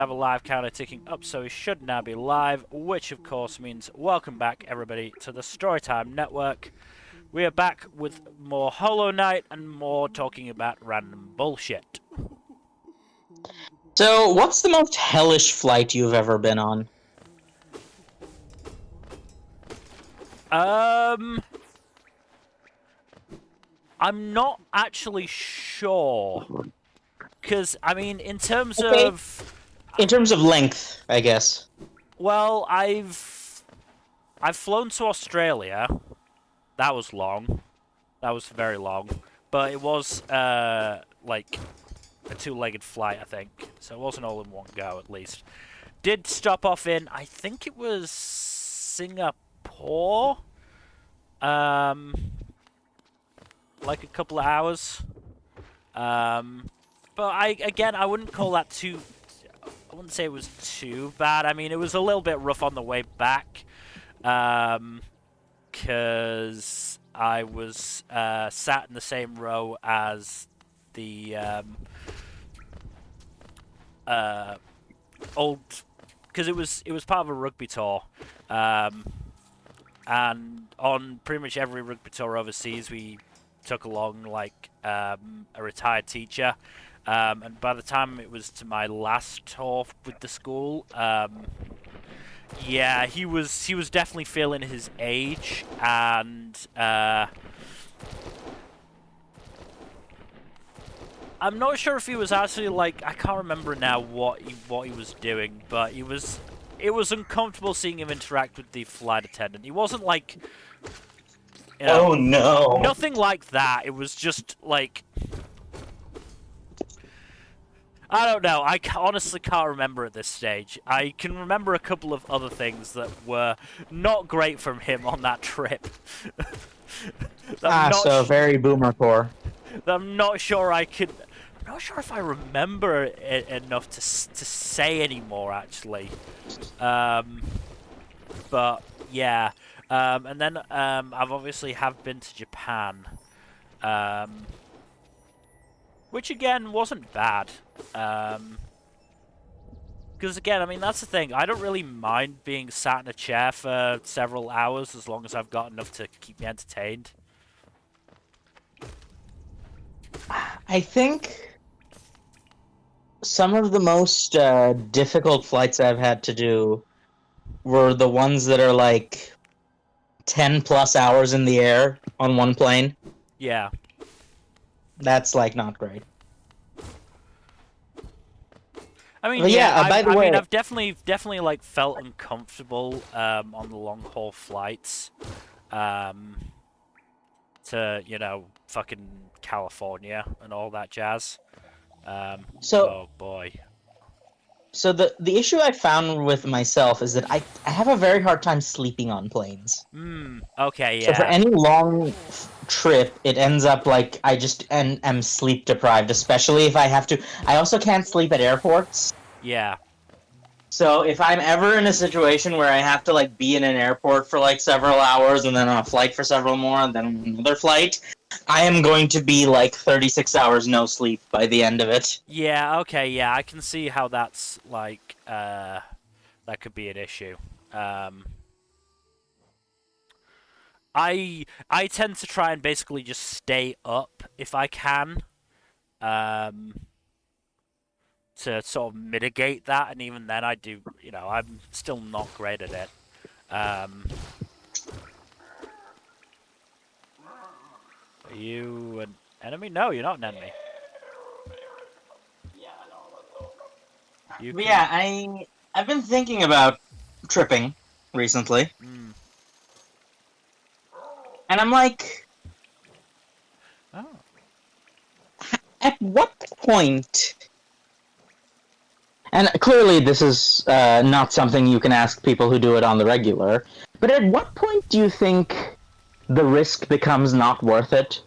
Have a live counter ticking up, so we should now be live, which of course means welcome back everybody to the Storytime Network. We are back with more Hollow Knight and more talking about random bullshit. So, what's the most hellish flight you've ever been on? I'm not actually sure, because I mean, in terms Okay. of, In terms of length, I guess. well, I've flown to Australia. That was long. That was very long, but it was like a two-legged flight, I think. So it wasn't all in one go, at least. Did stop off in, I think it was Singapore. Um, like a couple of hours. But I wouldn't call that too. I wouldn't say it was too bad. I mean, it was a little bit rough on the way back, because I was sat in the same row as the old, because it was part of a rugby tour, and on pretty much every rugby tour overseas, we took along like a retired teacher. And by the time it was to my last tour with the school, yeah, he was definitely feeling his age, and I'm not sure if he was actually like, I can't remember now what he was doing, but it was uncomfortable seeing him interact with the flight attendant. He wasn't like, you know, Oh no. nothing like that. It was just like, I don't know. Honestly can't remember at this stage. I can remember a couple of other things that were not great from him on that trip. So very boomer core. I'm not sure I could. I'm not sure if I remember it enough to say anymore. Actually, but yeah. And then I've obviously have been to Japan, which again wasn't bad. Because again, I mean, that's the thing. I don't really mind being sat in a chair for several hours as long as I've got enough to keep me entertained. I think some of the most difficult flights I've had to do were the ones that are like 10 plus hours in the air on one plane. Yeah. That's like not great. I mean, But yeah. yeah, by the way, I've definitely like felt uncomfortable on the long haul flights, um, to fucking California and all that jazz. so Oh boy. so the issue I found with myself is that I have a very hard time sleeping on planes. Okay. So for Yeah. any long trip, it ends up like I just am sleep deprived, especially if I have to. I also can't sleep at airports. Yeah. So if I'm ever in a situation where I have to like be in an airport for like several hours and then on a flight for several more and then another flight, I am going to be like 36 hours no sleep by the end of it. Yeah. Okay. Yeah. I can see how that's like that could be an issue. Um, I tend to try and basically just stay up if I can, um, to sort of mitigate that, and even then I do. I'm still not great at it. Um, are you an enemy? No, you're not an enemy. You But can. yeah, I've been thinking about tripping recently, Mm. and I'm like, Oh. at what point? And clearly, this is not something you can ask people who do it on the regular. But at what point do you think the risk becomes not worth it?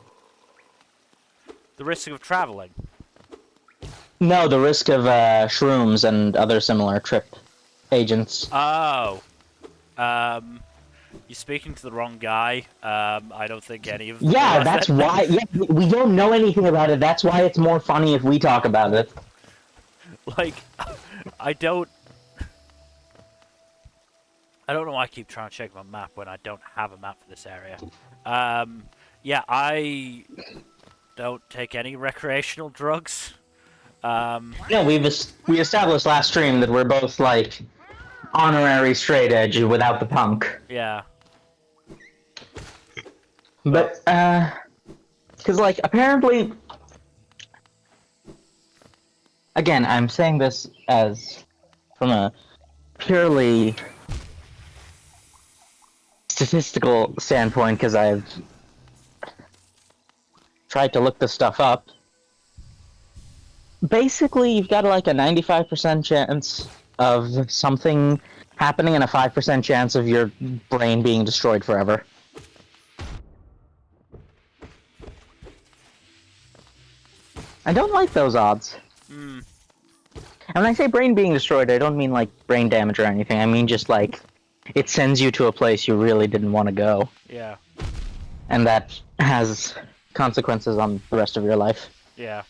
The risk of traveling. No, the risk of shrooms and other similar trip agents. Oh. Um. You're speaking to the wrong guy. I don't think any of them are Yeah, worth that's it. why. Yeah, we don't know anything about it. That's why it's more funny if we talk about it. Like, I don't know why I keep trying to check my map when I don't have a map for this area. Yeah, I don't take any recreational drugs. No, we established last stream that we're both like honorary straight edge without the punk. Yeah. But because like apparently, again, I'm saying this as from a purely statistical standpoint because I've tried to look this stuff up. Basically, you've got like a 95% chance of something happening and a 5% chance of your brain being destroyed forever. I don't like those odds. Hmm. And when I say brain being destroyed, I don't mean like brain damage or anything. I mean just like it sends you to a place you really didn't want to go. Yeah. And that has consequences on the rest of your life. Yeah.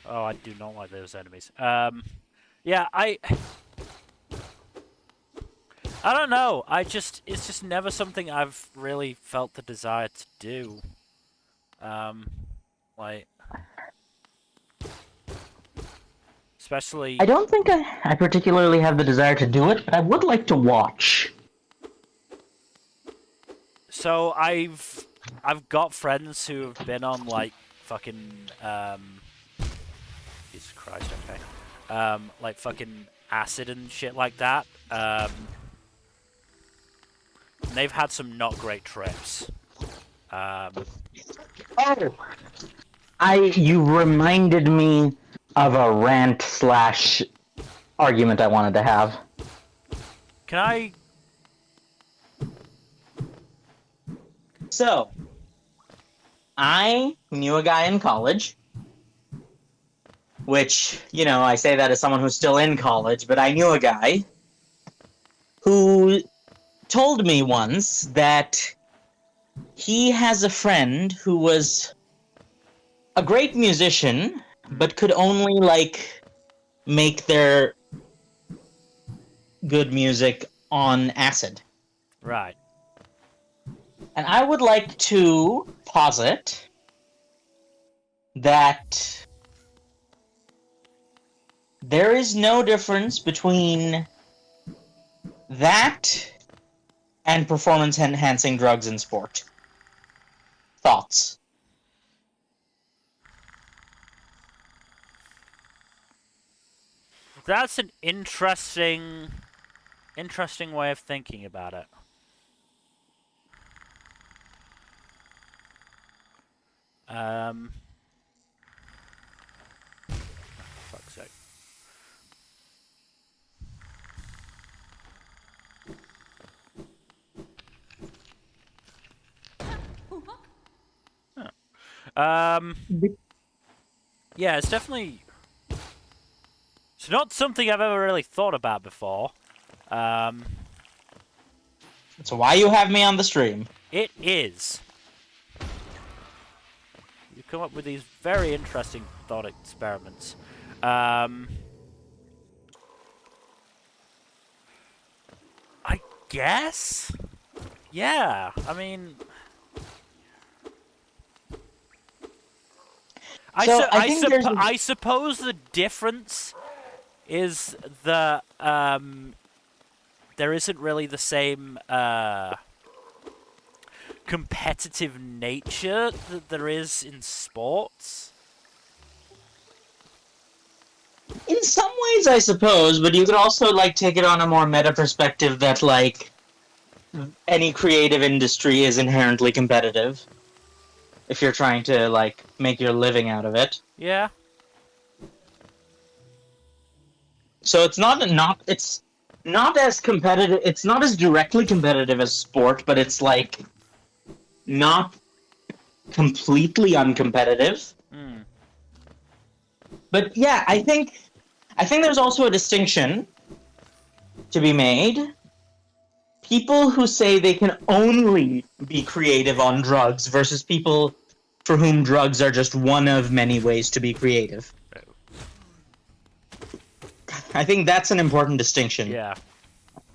Oh, I do not like those enemies. Yeah, I don't know. It's just never something I've really felt the desire to do. Like, especially. I don't think I particularly have the desire to do it, but I would like to watch. So I've got friends who have been on like fucking Jesus Christ, okay. Like fucking acid and shit like that. And they've had some not great trips. Oh! You reminded me of a rant / argument I wanted to have. Can I? So, I knew a guy in college, which, you know, I say that as someone who's still in college, but I knew a guy who told me once that he has a friend who was a great musician, but could only, like, make their good music on acid. Right. And I would like to posit that there is no difference between that and performance-enhancing drugs in sport. Thoughts? That's an interesting way of thinking about it. Fuck's sake. Yeah, it's definitely. It's not something I've ever really thought about before. That's why you have me on the stream. It is. You come up with these very interesting thought experiments. I guess? Yeah, I mean... I suppose the difference is that there isn't really the same competitive nature that there is in sports. In some ways, I suppose, but you could also like take it on a more meta perspective that like any creative industry is inherently competitive. If you're trying to like make your living out of it. Yeah. So it's not as competitive. It's not as directly competitive as sport, but it's like not completely uncompetitive. Mm. But yeah, I think there's also a distinction to be made. People who say they can only be creative on drugs versus people for whom drugs are just one of many ways to be creative. I think that's an important distinction. Yeah.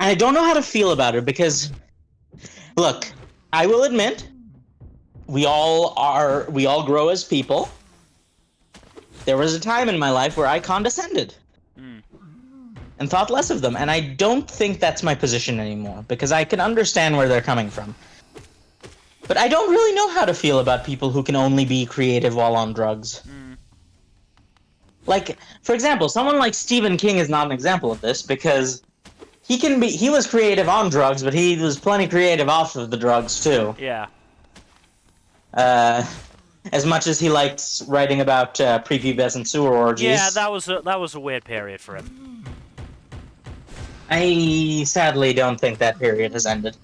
And I don't know how to feel about it because, look, I will admit, we all grow as people. There was a time in my life where I condescended Mm. and thought less of them, and I don't think that's my position anymore because I can understand where they're coming from. But I don't really know how to feel about people who can only be creative while on drugs. Mm. Like, for example, someone like Stephen King is not an example of this because he was creative on drugs, but he was plenty creative off of the drugs too. Yeah. Uh, as much as he liked writing about prepubescent sewer orgies. Yeah, that was a weird period for him. I sadly don't think that period has ended.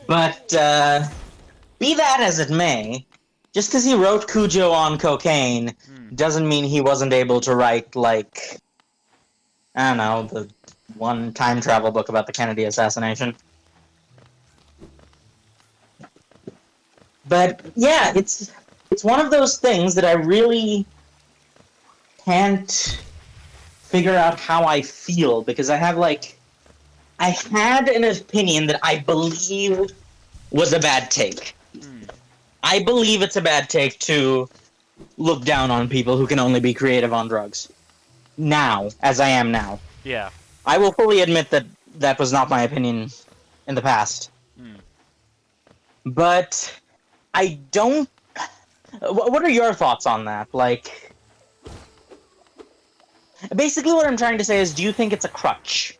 But be that as it may, just because he wrote Cujo on cocaine doesn't mean he wasn't able to write, like, I don't know, the one time travel book about the Kennedy assassination. But yeah, it's one of those things that I really can't figure out how I feel because I had an opinion that I believe was a bad take. I believe it's a bad take to look down on people who can only be creative on drugs. Now, as I am now. Yeah. I will fully admit that that was not my opinion in the past. But I don't... What are your thoughts on that? Like... Basically what I'm trying to say is, do you think it's a crutch?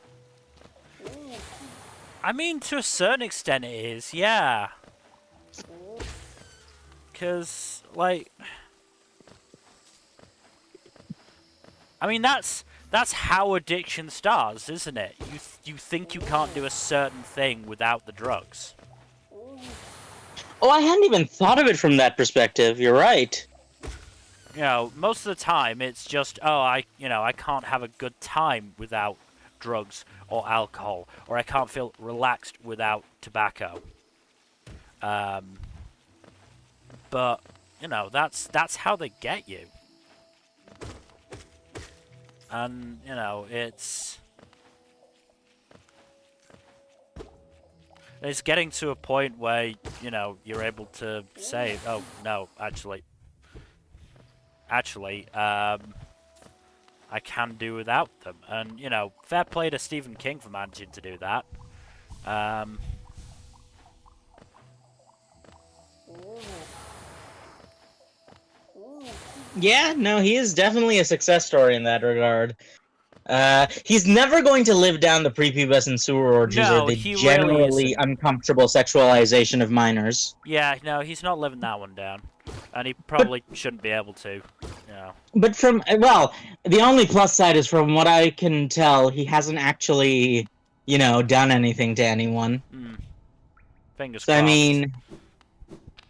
I mean, to a certain extent it is, yeah. Because, like... I mean, that's how addiction starts, isn't it? You think you can't do a certain thing without the drugs. Oh, I hadn't even thought of it from that perspective. You're right. You know, most of the time it's just, oh, I can't have a good time without drugs or alcohol, or I can't feel relaxed without tobacco. But you know, that's how they get you. And you know, it's getting to a point where, you know, you're able to say, oh no, actually, I can do without them. And, you know, fair play to Stephen King for managing to do that. Yeah, no, he is definitely a success story in that regard. He's never going to live down the prepubescent sewer orgies No, or the he really generally isn't. uncomfortable sexualization of minors. Yeah, no, he's not living that one down. And he probably shouldn't be able to, you know. But well, the only plus side is from what I can tell, he hasn't actually, done anything to anyone. Fingers So, I crossed. mean,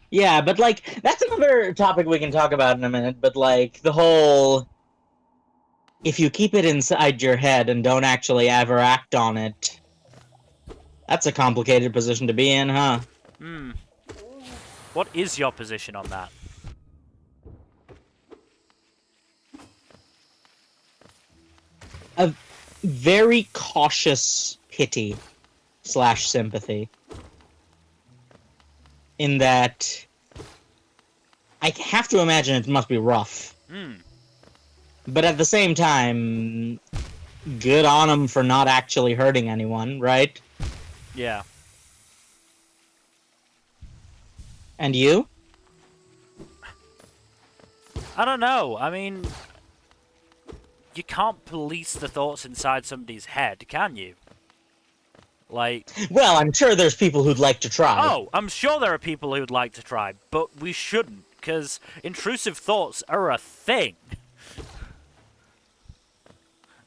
yeah, but, like, that's another topic we can talk about in a minute, but, like, the whole... If you keep it inside your head and don't actually ever act on it, that's a complicated position to be in, huh? What is your position on that? A very cautious pity / sympathy. In that, I have to imagine it must be rough. But at the same time, good on him for not actually hurting anyone, right? Yeah. And you? I don't know. I mean, you can't police the thoughts inside somebody's head, can you? Like... Well, I'm sure there's people who'd like to try. Oh, I'm sure there are people who'd like to try, but we shouldn't, because intrusive thoughts are a thing.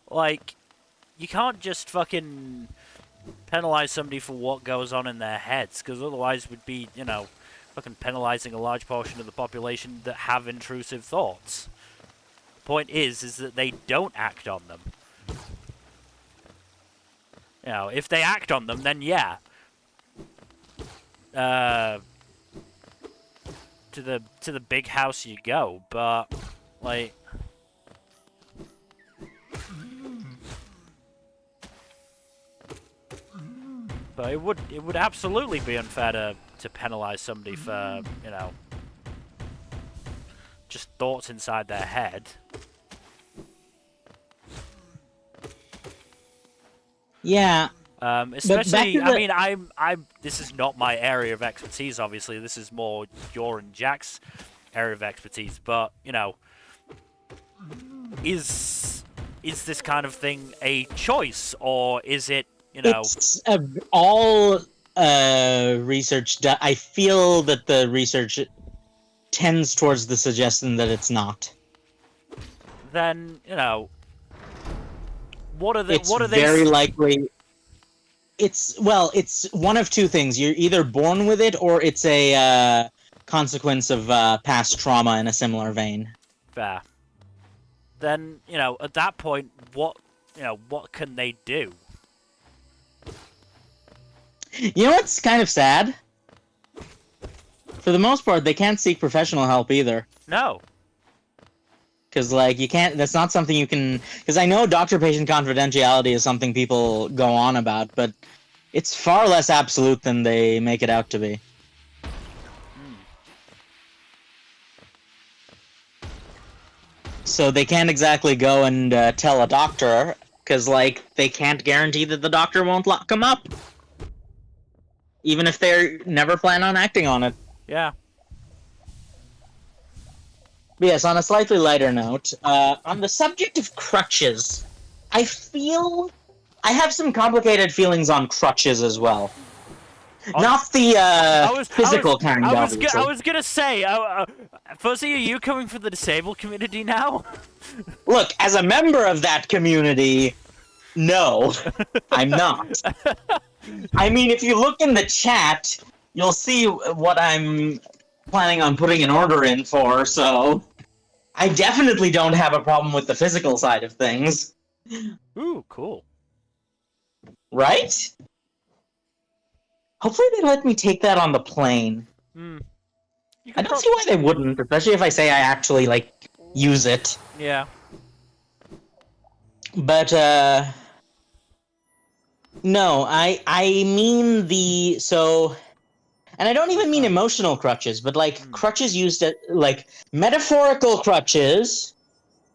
Like, you can't just fucking penalize somebody for what goes on in their heads, because otherwise we'd be, you know, fucking penalizing a large portion of the population that have intrusive thoughts. The point is that they don't act on them. You know, if they act on them, then yeah. To the big house you go, but, like... But it would absolutely be unfair to penalize somebody for, you know, just thoughts inside their head. Yeah. But back Especially, to the... I mean, I'm. This is not my area of expertise. Obviously, this is more your and Jack's area of expertise. But you know, is this kind of thing a choice, or is it, you know? It's all research. I feel that the research tends towards the suggestion that it's not. Then, you know, what are they? It's very likely. It's one of two things. You're either born with it, or it's a consequence of past trauma in a similar vein. Fair. Then, you know, at that point, what can they do? You know what's kind of sad? For the most part, they can't seek professional help either. No. Because, like, you can't... That's not something you can... Because I know doctor-patient confidentiality is something people go on about, but it's far less absolute than they make it out to be. So they can't exactly go and tell a doctor, because, like, they can't guarantee that the doctor won't lock them up. Even if they never plan on acting on it. Yeah. But yes, on a slightly lighter note, on the subject of crutches, I have some complicated feelings on crutches as well. Not the physical kind, obviously. I was gonna say, firstly, are you coming from the disabled community now? Look, as a member of that community, no, I'm not. I mean, if you look in the chat, you'll see what I'm planning on putting an order in for, so I definitely don't have a problem with the physical side of things. Ooh, cool. Right? Hopefully they let me take that on the plane. I don't see why they wouldn't, especially if I say I actually, like, use it. Yeah. But, no, I mean the... So... And I don't even mean emotional crutches, but, like, crutches used as... Like, metaphorical crutches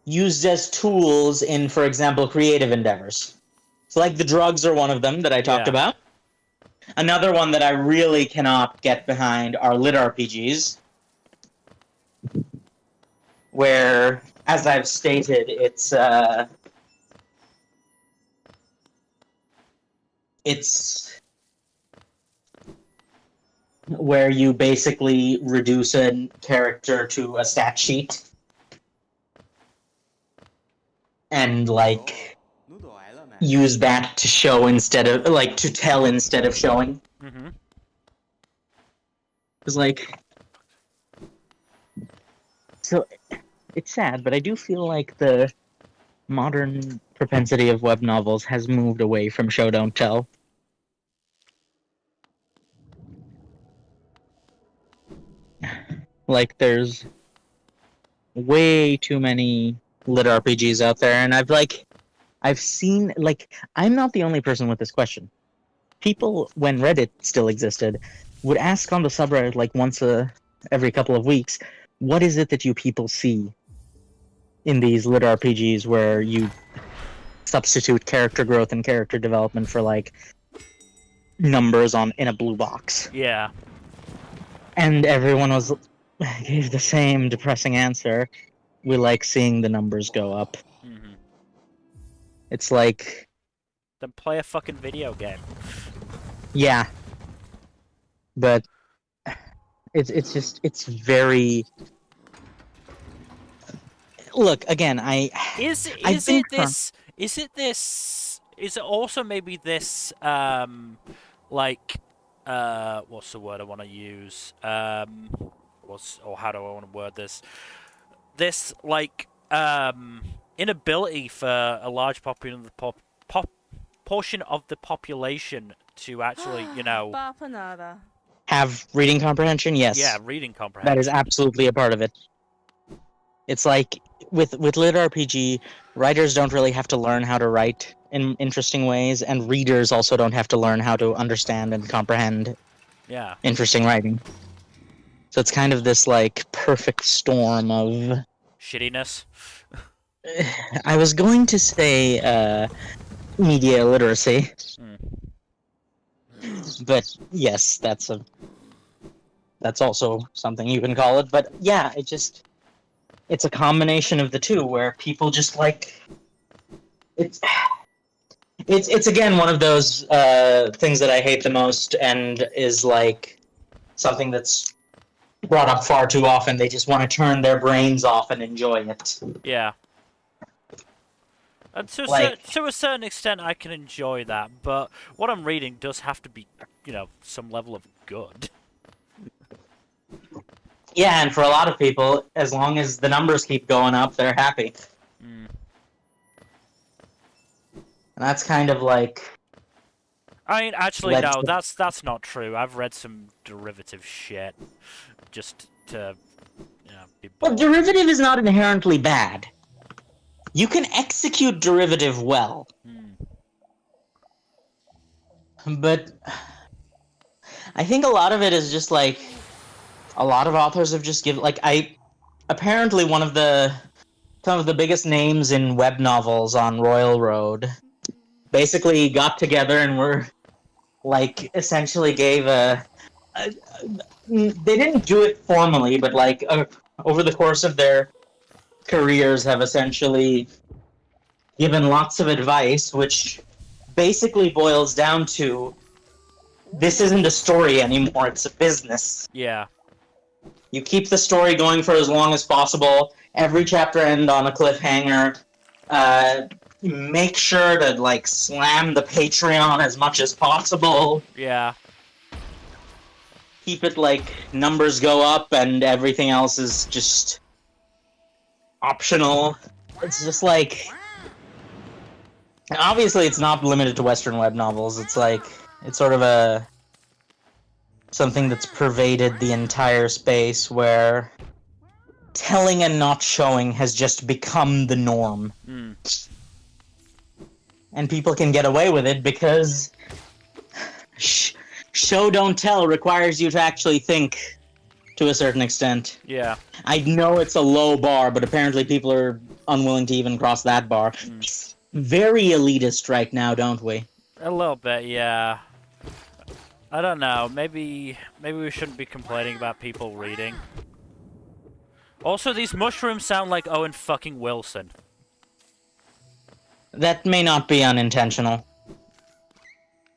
used as tools in, for example, creative endeavors. So, like, the drugs are one of them that I talked about. Another one that I really cannot get behind are lit RPGs. Where, as I've stated, it's where you basically reduce a character to a stat sheet. And, like, use that to show instead of, like, to tell instead of showing. Mm-hmm. Because, like... So, it's sad, but I do feel like the modern propensity of web novels has moved away from show don't tell. Like, there's way too many lit RPGs out there, and I've seen, like, I'm not the only person with this question. People, when Reddit still existed, would ask on the subreddit, like, once every couple of weeks, what is it that you people see in these lit RPGs where you substitute character growth and character development for, like, numbers in a blue box? Yeah. And everyone gave the same depressing answer. We like seeing the numbers go up. Mm-hmm. It's like... Then play a fucking video game. Yeah. But... It's very... Look, again, Is it also maybe this, like, what's the word I want to use? How do I want to word this? This, like, inability for a large portion of the population to actually, you know... Have reading comprehension? Yes. Yeah, reading comprehension. That is absolutely a part of it. It's like, with lit RPG, writers don't really have to learn how to write in interesting ways, and readers also don't have to learn how to understand and comprehend Yeah. interesting writing. So it's kind of this like perfect storm of. Shittiness. I was going to say media illiteracy, but yes, that's also something you can call it. But yeah, it's a combination of the two where people just like it's again one of those things that I hate the most, and is like something that's brought up far too often. They just want to turn their brains off and enjoy it. Yeah. And Like, to a certain extent, I can enjoy that, but what I'm reading does have to be, some level of good. yeah, and for a lot of people, as long as the numbers keep going up, they're happy. Mm. And that's kind of like. I mean, actually, no, that's not true. I've read some derivative shit just to, be Well, bored. derivative is not inherently bad. You can execute derivative well. But I think a lot of it is just like a lot of authors have just given apparently some of the biggest names in web novels on Royal Road basically got together and were like essentially gave they didn't do it formally, but like over the course of their careers have essentially given lots of advice, which basically boils down to this isn't a story anymore, it's a business. Yeah. You keep the story going for as long as possible. Every chapter end on a cliffhanger. Make sure to like slam the Patreon as much as possible. Yeah. Keep it like numbers go up and everything else is just optional. It's just like, obviously it's not limited to Western web novels. It's like, it's sort of something that's pervaded the entire space where telling and not showing has just become the norm. And people can get away with it because show don't tell requires you to actually think to a certain extent. Yeah. I know it's a low bar, but apparently people are unwilling to even cross that bar. Very elitist right now, don't we? A little bit, yeah. I don't know. Maybe we shouldn't be complaining about people reading. Also, these mushrooms sound like Owen fucking Wilson. That may not be unintentional.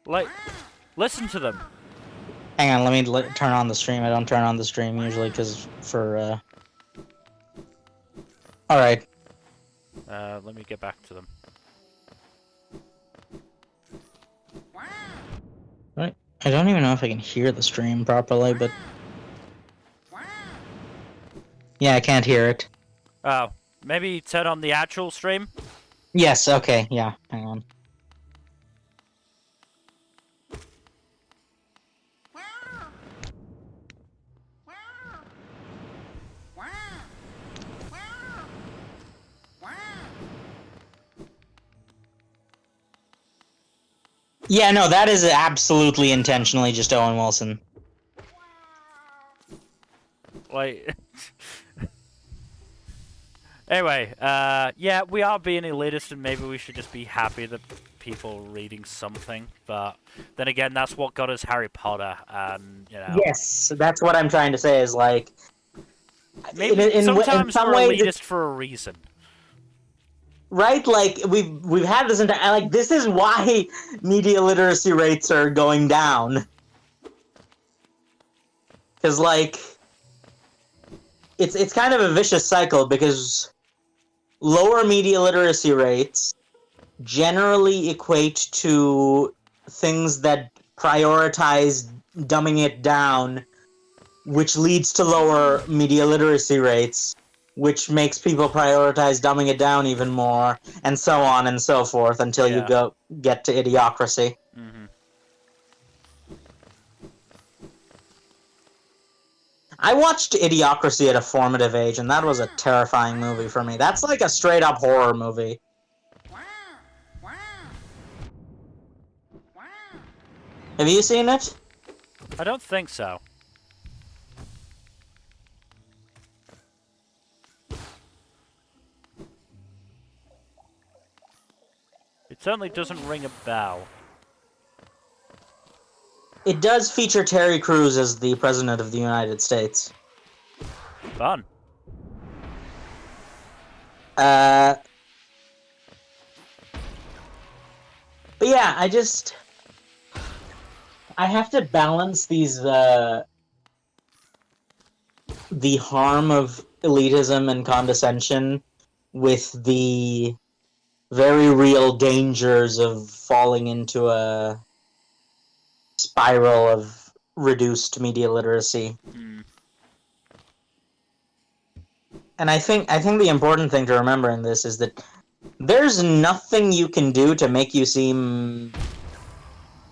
Like, listen to them. Hang on, let me turn on the stream. I don't turn on the stream usually because for Alright. Let me get back to them. Right. I don't even know if I can hear the stream properly, but yeah, I can't hear it. Oh, maybe turn on the actual stream? Yes, okay, yeah, hang on. Yeah, no, that is absolutely intentionally just Owen Wilson. Like... Anyway, yeah, we are being elitist and maybe we should just be happy that people are reading something, but then again, that's what got us Harry Potter, and, Yes, that's what I'm trying to say is, like... Maybe sometimes in some we're ways elitist for a reason. Right? Like, we've had this entire... Like, this is why media literacy rates are going down. Because, like... It's kind of a vicious cycle, because lower media literacy rates generally equate to things that prioritize dumbing it down, which leads to lower media literacy rates, which makes people prioritize dumbing it down even more, and so on and so forth until you get to Idiocracy. Mm-hmm. I watched Idiocracy at a formative age, and that was a terrifying movie for me. That's like a straight-up horror movie. Have you seen it? I don't think so. It certainly doesn't ring a bell. It does feature Terry Crews as the President of the United States. Fun. But yeah, I have to balance the harm of elitism and condescension with the very real dangers of falling into a spiral of reduced media literacy. Hmm. And I think the important thing to remember in this is that there's nothing you can do to make you seem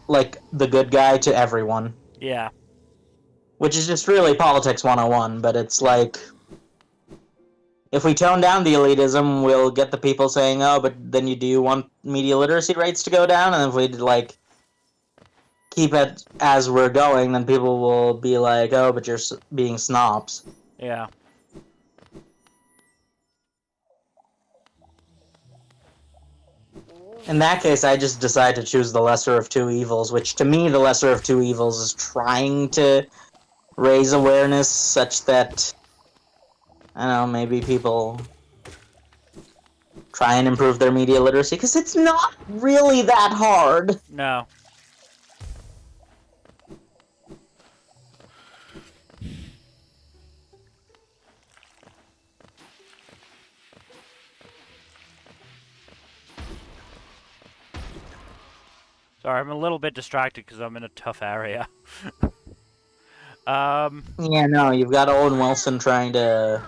like the good guy to everyone. Yeah. Which is just really politics 101, but it's like, if we tone down the elitism, we'll get the people saying, oh, but then do you want media literacy rates to go down? And if we, like, keep it as we're going, then people will be like, oh, but you're being snobs. Yeah. In that case, I just decide to choose the lesser of two evils, which to me, the lesser of two evils is trying to raise awareness such that, I don't know, maybe people try and improve their media literacy, because it's not really that hard. No. Sorry, I'm a little bit distracted because I'm in a tough area. Yeah, no, you've got Owen Wilson trying to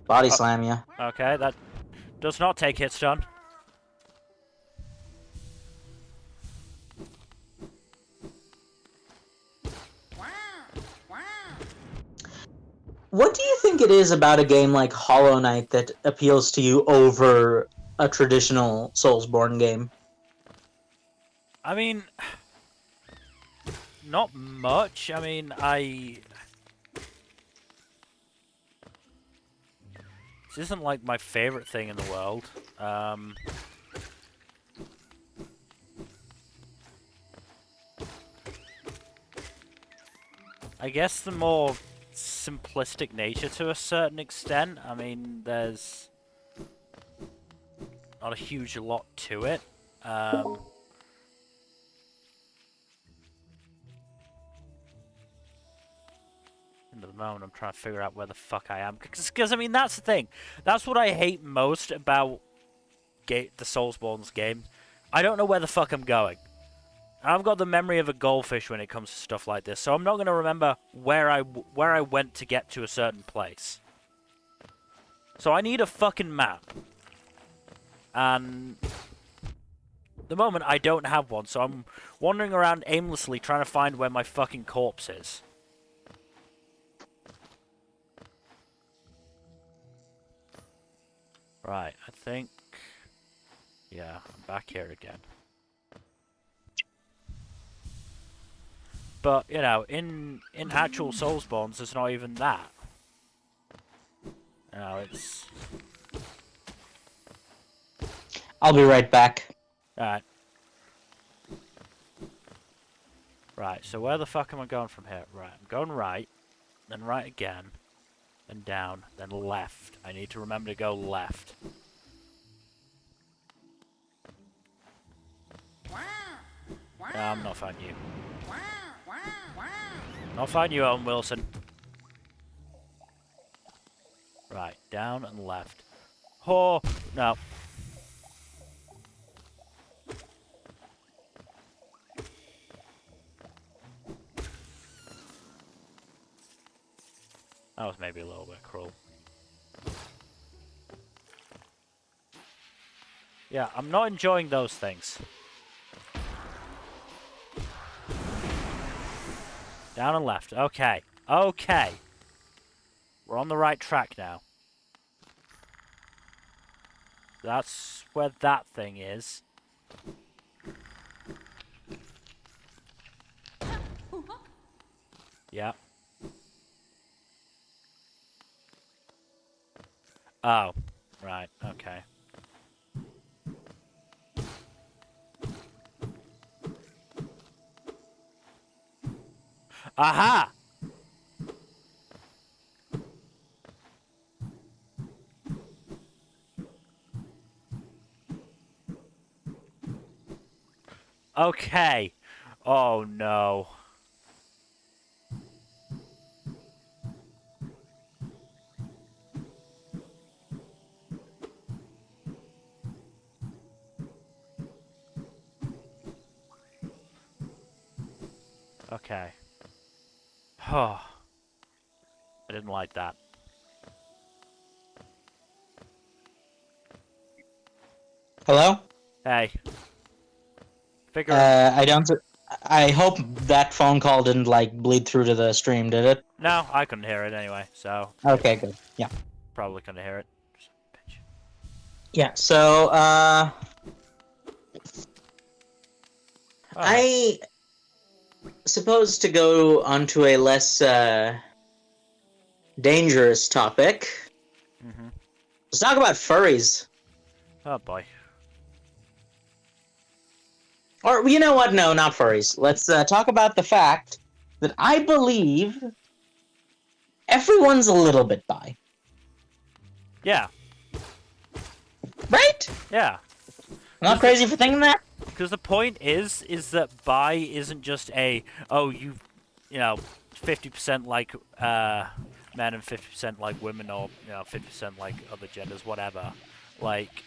body slam you. Okay, that does not take hit stun. What do you think it is about a game like Hollow Knight that appeals to you over a traditional Soulsborne game? I mean, not much. I mean, this isn't like my favorite thing in the world. I guess the more simplistic nature to a certain extent. I mean, there's not a huge lot to it. At the moment, I'm trying to figure out where the fuck I am. Because I mean, that's the thing. That's what I hate most about the Soulsborne's game. I don't know where the fuck I'm going. I've got the memory of a goldfish when it comes to stuff like this, so I'm not going to remember where I went to get to a certain place. So I need a fucking map. And at the moment, I don't have one, so I'm wandering around aimlessly trying to find where my fucking corpse is. Right, I think... Yeah, I'm back here again. But, you know, in actual Soulsborns, there's not even that. You know, it's... I'll be right back. Alright. Right, so where the fuck am I going from here? Right, I'm going right, then right again, then down, then left. I need to remember to go left. No, I'm not finding you. Not finding you, Owen Wilson. Right, down and left. Oh, no. That was maybe a little bit cruel. Yeah, I'm not enjoying those things. Down and left. Okay. Okay. We're on the right track now. That's where that thing is. Yeah. Oh, right. Okay. Aha! Okay. Oh no. Okay. Oh, I didn't like that. Hello? Hey, figure. I don't. I hope that phone call didn't like bleed through to the stream, did it? No, I couldn't hear it anyway, so it Okay, good. Yeah. probably couldn't hear it. Bitch. Yeah. So, Alright. I suppose to go onto a less dangerous topic. Mm-hmm. Let's talk about furries. Oh boy. Or, you know what? No, not furries. Let's talk about the fact that I believe everyone's a little bit bi. Yeah. Right? Yeah. Not crazy for thinking that? Because the point is that bi isn't just a, oh, you know, 50% like men and 50% like women, or 50% like other genders, whatever. Like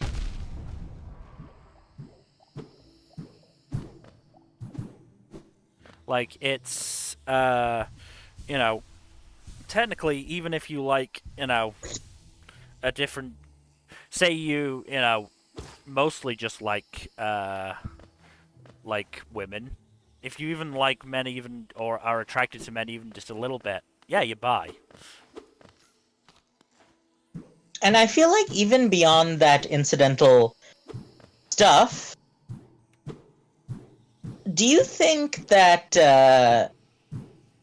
it's you know, technically, even if you like, a different, say mostly just like women. If you even like men, even or are attracted to men, even just a little bit, yeah, you're bi. And I feel like even beyond that incidental stuff, do you think that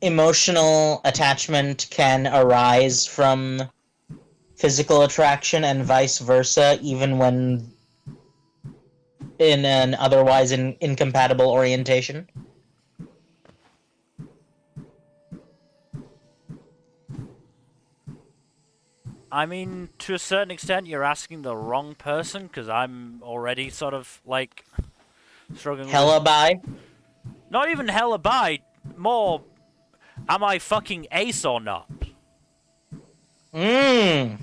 emotional attachment can arise from physical attraction and vice versa, even when in an otherwise incompatible orientation? I mean, to a certain extent, you're asking the wrong person, because I'm already sort of like struggling with Hella bi? not even hella bi, more, am I fucking ace or not? Mmm.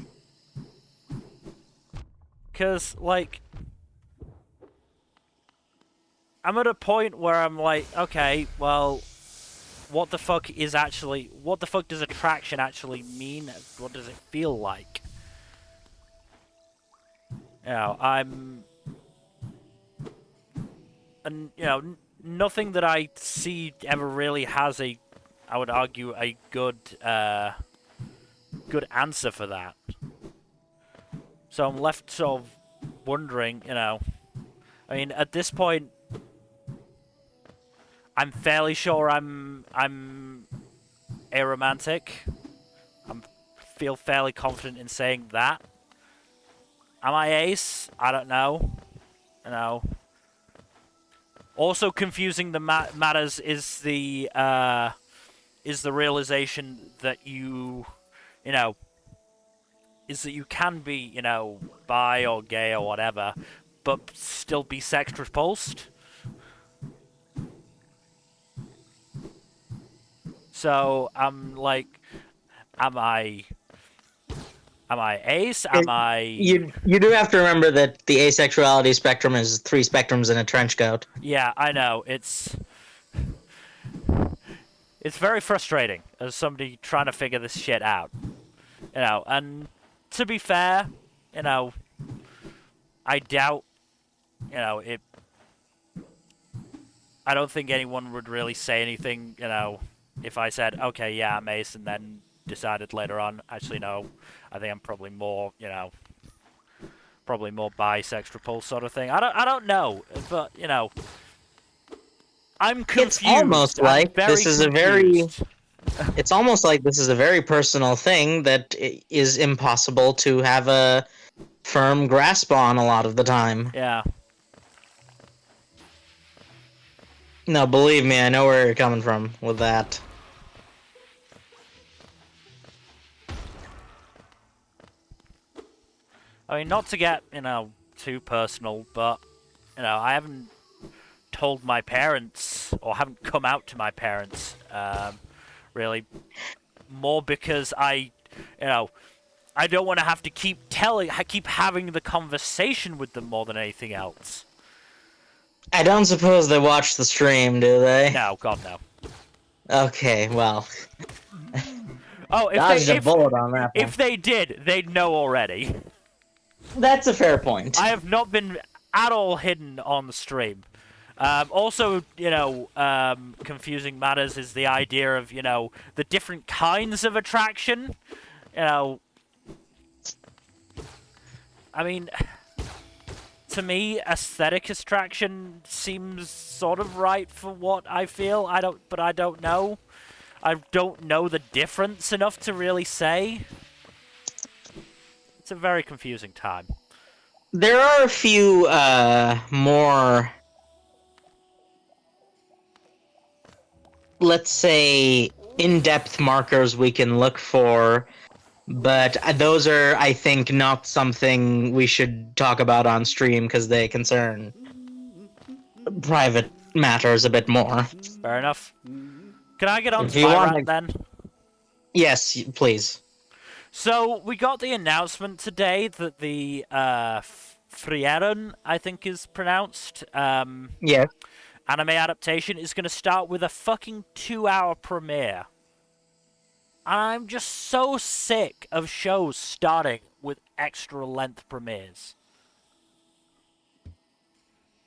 Because like, I'm at a point where I'm like, okay, well, what the fuck does attraction actually mean? What does it feel like? I'm, and nothing that I see ever really has I would argue, a good answer for that. So I'm left sort of wondering, I mean, at this point, I'm fairly sure I'm aromantic. I feel fairly confident in saying that. Am I ace? I don't know. You know. Also confusing the matters is the realization that you know, is that you can be, bi or gay or whatever, but still be sex repulsed. So I'm like, am I ace? Am I? You do have to remember that the asexuality spectrum is 3 spectrums in a trench coat. Yeah, I know. It's very frustrating as somebody trying to figure this shit out. And to be fair, you know, I doubt, it. I don't think anyone would really say anything, if I said, okay, yeah, I'm ace, and then decided later on, actually, no, I think I'm probably more, probably more bi-sex repulsed sort of thing. I don't know, but I'm It's almost confused. I'm like this very is a very confused. It's almost like this is a very personal thing that is impossible to have a firm grasp on a lot of the time. Yeah. No, believe me, I know where you're coming from with that. I mean, not to get, too personal, but, I haven't told my parents, or haven't come out to my parents, really. More because you know, I don't want to have to keep having the conversation with them more than anything else. I don't suppose they watch the stream, do they? No, God, no. Okay, well, Oh, if they dodged a bullet on that one. if they did, they'd know already. That's a fair point. I have not been at all hidden on the stream. Also, confusing matters is the idea of, the different kinds of attraction. You know, I mean, to me, aesthetic attraction seems sort of right for what I feel. But I don't know. I don't know the difference enough to really say. It's a very confusing time. There are a few more, let's say, in-depth markers we can look for, but those are, I think, not something we should talk about on stream because they concern private matters a bit more. Fair enough. Can I get on If to you my want rant to... then? Yes, please. So, we got the announcement today that the Frieren, I think is pronounced, Yes. anime adaptation is going to start with a fucking 2-hour premiere. I'm just so sick of shows starting with extra length premieres.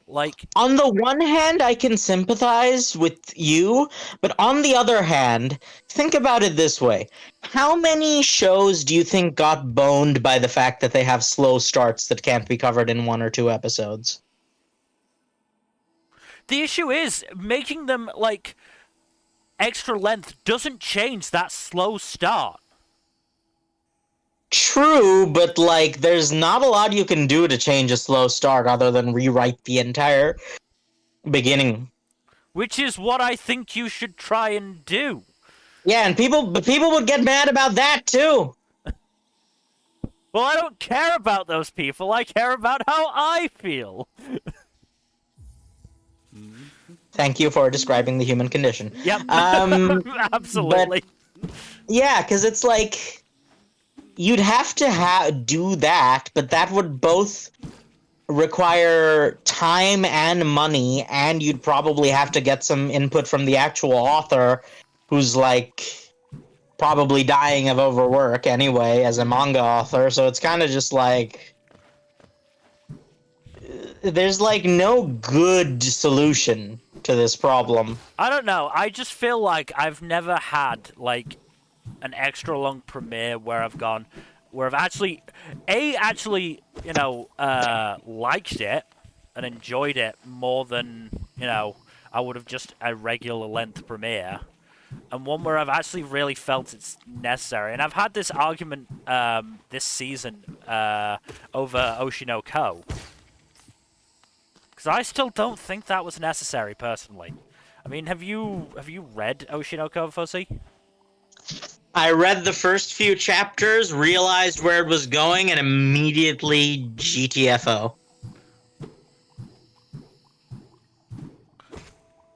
Like, On the one hand, I can sympathize with you, but on the other hand, think about it this way. How many shows do you think got boned by the fact that they have slow starts that can't be covered in 1 or 2 episodes? the issue is, making them, like, extra length doesn't change that slow start. True, but like, there's not a lot you can do to change a slow start other than rewrite the entire beginning. Which is what I think you should try and do. Yeah, and people would get mad about that too. Well, I don't care about those people. I care about how I feel. Thank you for describing the human condition. Yep. Absolutely. But, yeah, because it's like, you'd have to do that, but that would both require time and money, and you'd probably have to get some input from the actual author, who's like probably dying of overwork anyway as a manga author. So it's kind of just like, there's like no good solution to this problem. I don't know. I just feel like I've never had, like, an extra long premiere where I've actually liked it and enjoyed it more than, I would have just a regular length premiere, and one where I've actually really felt it's necessary. And I've had this argument this season over Oshinoko, because I still don't think that was necessary personally. I mean, have you read Oshinoko, Fuzzy? I read the first few chapters, realized where it was going, and immediately GTFO.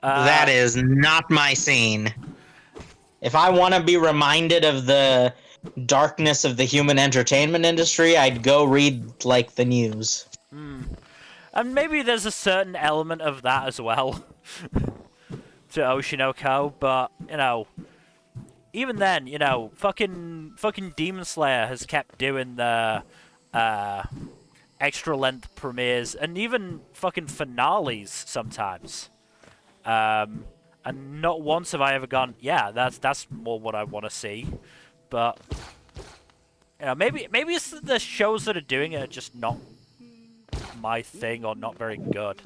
That is not my scene. If I want to be reminded of the darkness of the human entertainment industry, I'd go read, like, the news. And maybe there's a certain element of that as well to Oshinoko, but, even then, fucking Demon Slayer has kept doing the extra length premieres and even fucking finales sometimes. And not once have I ever gone, yeah, that's more what I want to see. But maybe it's the shows that are doing it are just not my thing or not very good.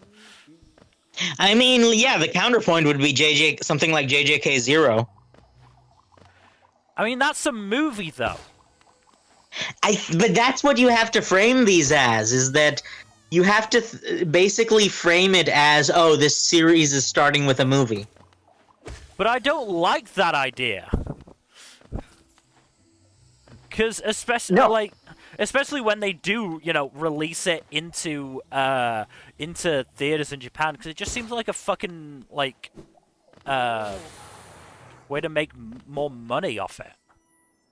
I mean, yeah, the counterpoint would be something like JJK Zero. I mean, that's a movie, though. But that's what you have to frame these as, is that you have to basically frame it as, oh, this series is starting with a movie. But I don't like that idea. Because especially when they do, release it into theaters in Japan, because it just seems like a fucking way to make more money off it.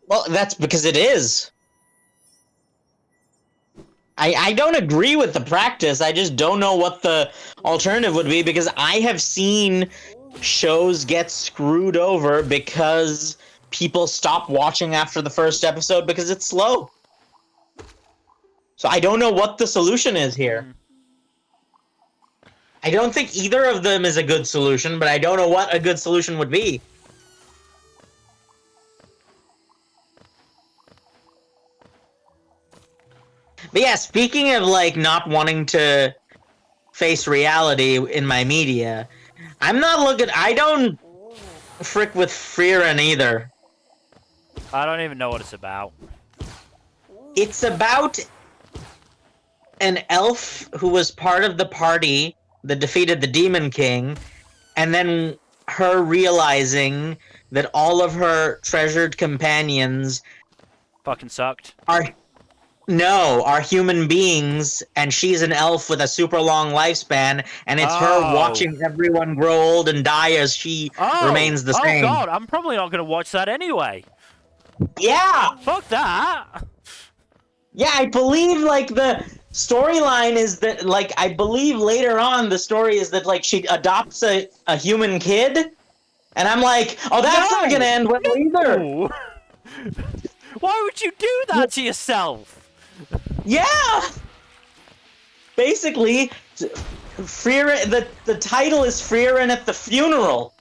Well, that's because it is. I don't agree with the practice. I just don't know what the alternative would be, because I have seen shows get screwed over because people stop watching after the first episode because it's slow. So I don't know what the solution is here. I don't think either of them is a good solution, but I don't know what a good solution would be. But yeah, speaking of not wanting to face reality in my media, I don't frick with Frieren either. I don't even know what it's about. It's about an elf who was part of the party that defeated the Demon King, and then her realizing that all of her treasured companions Fucking sucked. are human beings, and she's an elf with a super long lifespan, and it's her watching everyone grow old and die as she remains the same. Oh god, I'm probably not going to watch that anyway. Yeah! Fuck that! Yeah, I believe, the storyline is that, I believe later on the story is that, she adopts a human kid, and I'm like, oh, that's not gonna end well either! Why would you do that to yourself? Yeah! Basically, Frieren, the title is Frieren at the Funeral.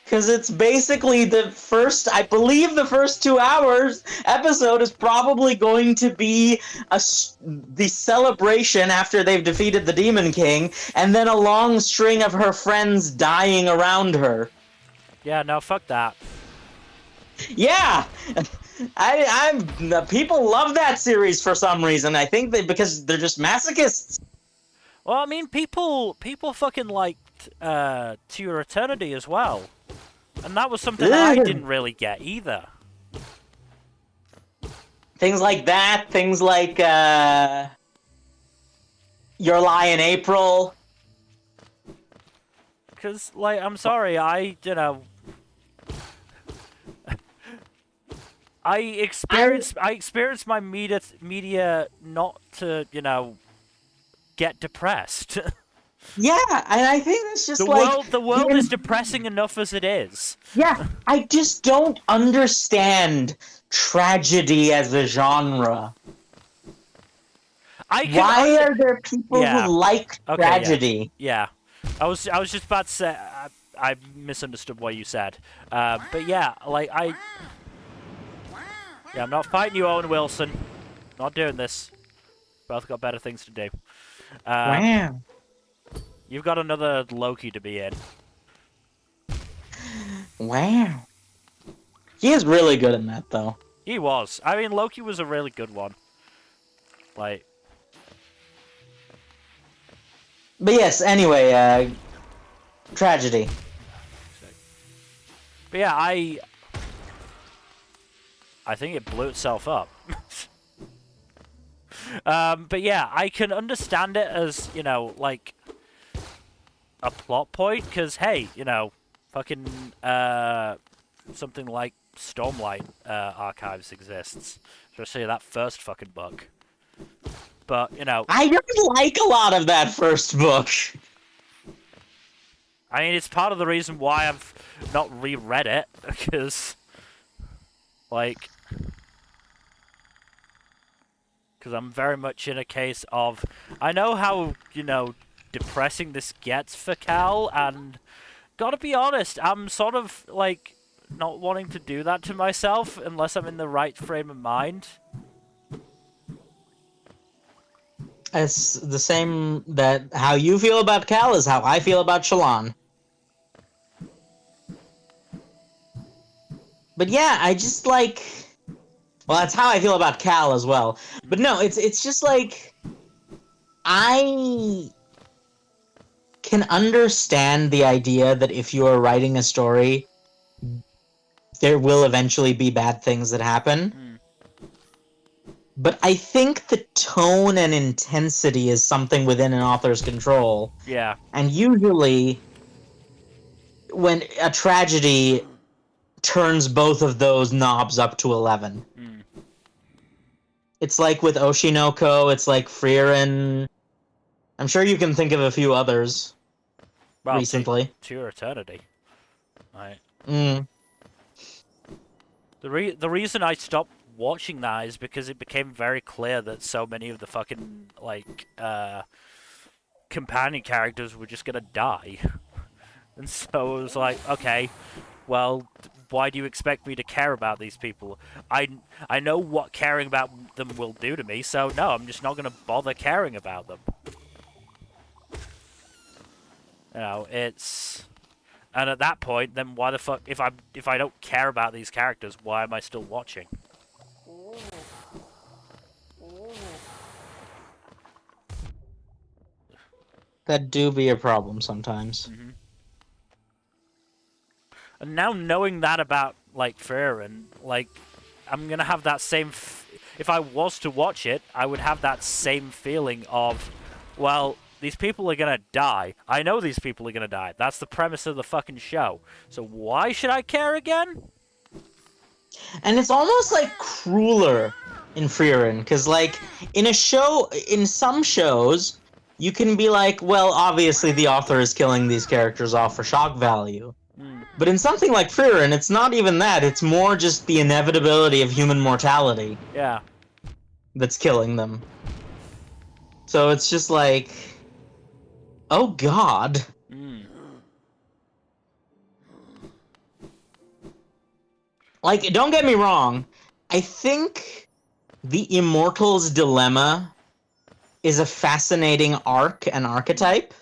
Because it's basically I believe the first 2 hours episode is probably going to be the celebration after they've defeated the Demon King, and then a long string of her friends dying around her. Yeah, no, fuck that. Yeah! People love that series for some reason. I think because they're just masochists. Well, I mean, people fucking liked To Your Eternity as well. And that was something I didn't really get either. Things like that, things like Your Lie in April. Because, I'm sorry, I experienced my media not to, get depressed. Yeah, and I think that's just the world is depressing enough as it is. Yeah, I just don't understand tragedy as a genre. Why are there people who like tragedy? Yeah. I was just about to say I misunderstood what you said. But yeah, I'm not fighting you, Owen Wilson. Not doing this. Both got better things to do. Wow. You've got another Loki to be in. Wow. He is really good in that, though. He was. I mean, Loki was a really good one. But yes, anyway, tragedy. But yeah, I think it blew itself up. But yeah, I can understand it as, a plot point, because, hey, fucking, something like Stormlight Archives exists. Especially that first fucking book. But, I don't like a lot of that first book. I mean, it's part of the reason why I've not reread it, because, because I'm very much in a case of, I know how, depressing this gets for Cal, and gotta be honest, I'm sort of, not wanting to do that to myself unless I'm in the right frame of mind. It's the same that how you feel about Cal is how I feel about Shallan. But yeah, I just like. Well, that's how I feel about Cal as well. But Mm. no, it's just like I can understand the idea that if you are writing a story, there will eventually be bad things that happen. Mm. But I think the tone and intensity is something within an author's control. Yeah. And usually, when a tragedy turns both of those knobs up to 11. Mm. It's like with Oshinoko, it's like Frieren. I'm sure you can think of a few others Well, recently. to your eternity. Right. Mm. The reason I stopped watching that is because it became very clear that so many of the fucking like companion characters were just gonna die, and so it was like, okay, well, why do you expect me to care about these people? I know what caring about them will do to me, so no, I'm just not gonna bother caring about them. You know, it's. And at that point, then why the fuck? If I don't care about these characters, why am I still watching? That do be a problem sometimes. Hmm. And now knowing that about like Frieren, like I'm gonna have that same. If I was to watch it, I would have that same feeling of, well, these people are gonna die. I know these people are gonna die. That's the premise of the fucking show. So why should I care again? And it's almost like crueler in Frieren, because like in a show, in some shows, you can be like, well, obviously the author is killing these characters off for shock value. Mm, But in something like Frieren, it's not even that. It's more just the inevitability of human mortality yeah. that's killing them. So it's just like, oh god. Mm, Like, don't get me wrong. I think the Immortal's Dilemma is a fascinating arc and mm, archetype.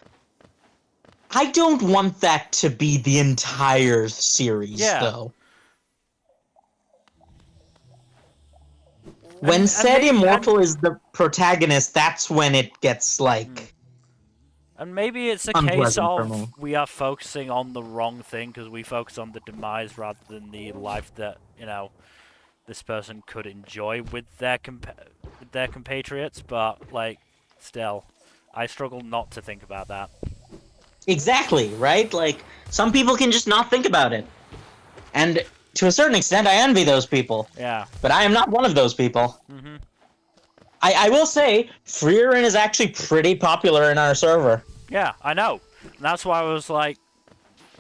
I don't want that to be the entire series, yeah. though. When And said maybe and Immortal is the protagonist, that's when it gets, mm. like, And maybe it's a case unpleasant for of me. we are focusing on the wrong thing because we focus on the demise rather than the life that, you know, this person could enjoy with their compatriots. But like, still, I struggle not to think about that. Exactly, right? Like, some people can just not think about it. And to a certain extent, I envy those people. Yeah. But I am not one of those people. Mhm. I will say, Frieren is actually pretty popular in our server. Yeah, I know. And that's why I was like,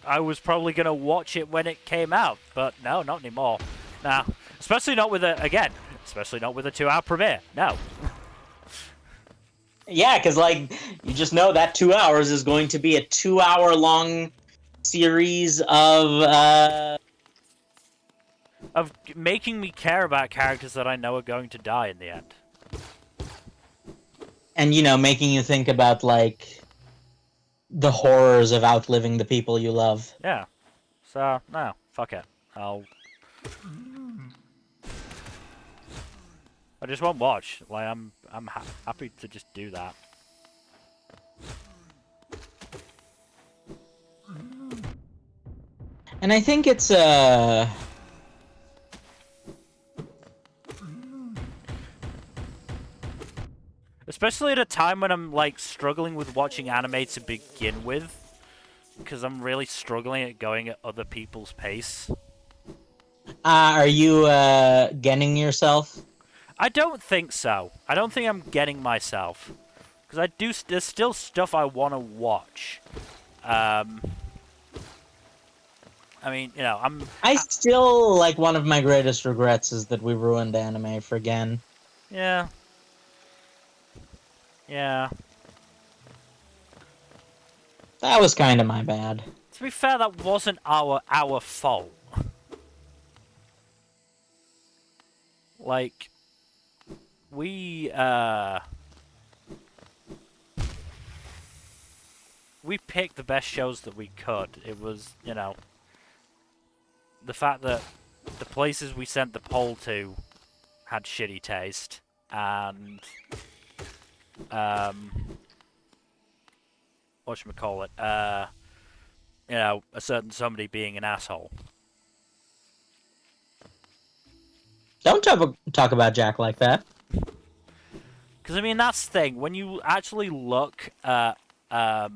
I was probably gonna watch it when it came out, but no, not anymore. Nah, especially not with especially not with a 2-hour premiere. No. Yeah, because, like, you just know that 2 hours is going to be a 2 hour long series of, Of making me care about characters that I know are going to die in the end. and, you know, making you think about, like, the horrors of outliving the people you love. Yeah. So, no, fuck it. I just won't watch. Like, I'm happy to just do that. And I think it's, Especially at a time when I'm, like, struggling with watching anime to begin with. Because I'm really struggling at going at other people's pace. are you, getting yourself? I don't think so. I don't think I'm getting myself. Because there's still stuff I want to watch. Um, I mean, you know, I still, like, one of my greatest regrets is that we ruined anime for Gen. yeah, yeah. That was kind of my bad. To be fair, that wasn't our fault. Like, we we picked the best shows that we could. It was, you know, the fact that the places we sent the poll to had shitty taste, and whatchamacallit, you know, a certain somebody being an asshole. Don't talk about Jack like that. Because, I mean, that's the thing. When you actually look at, our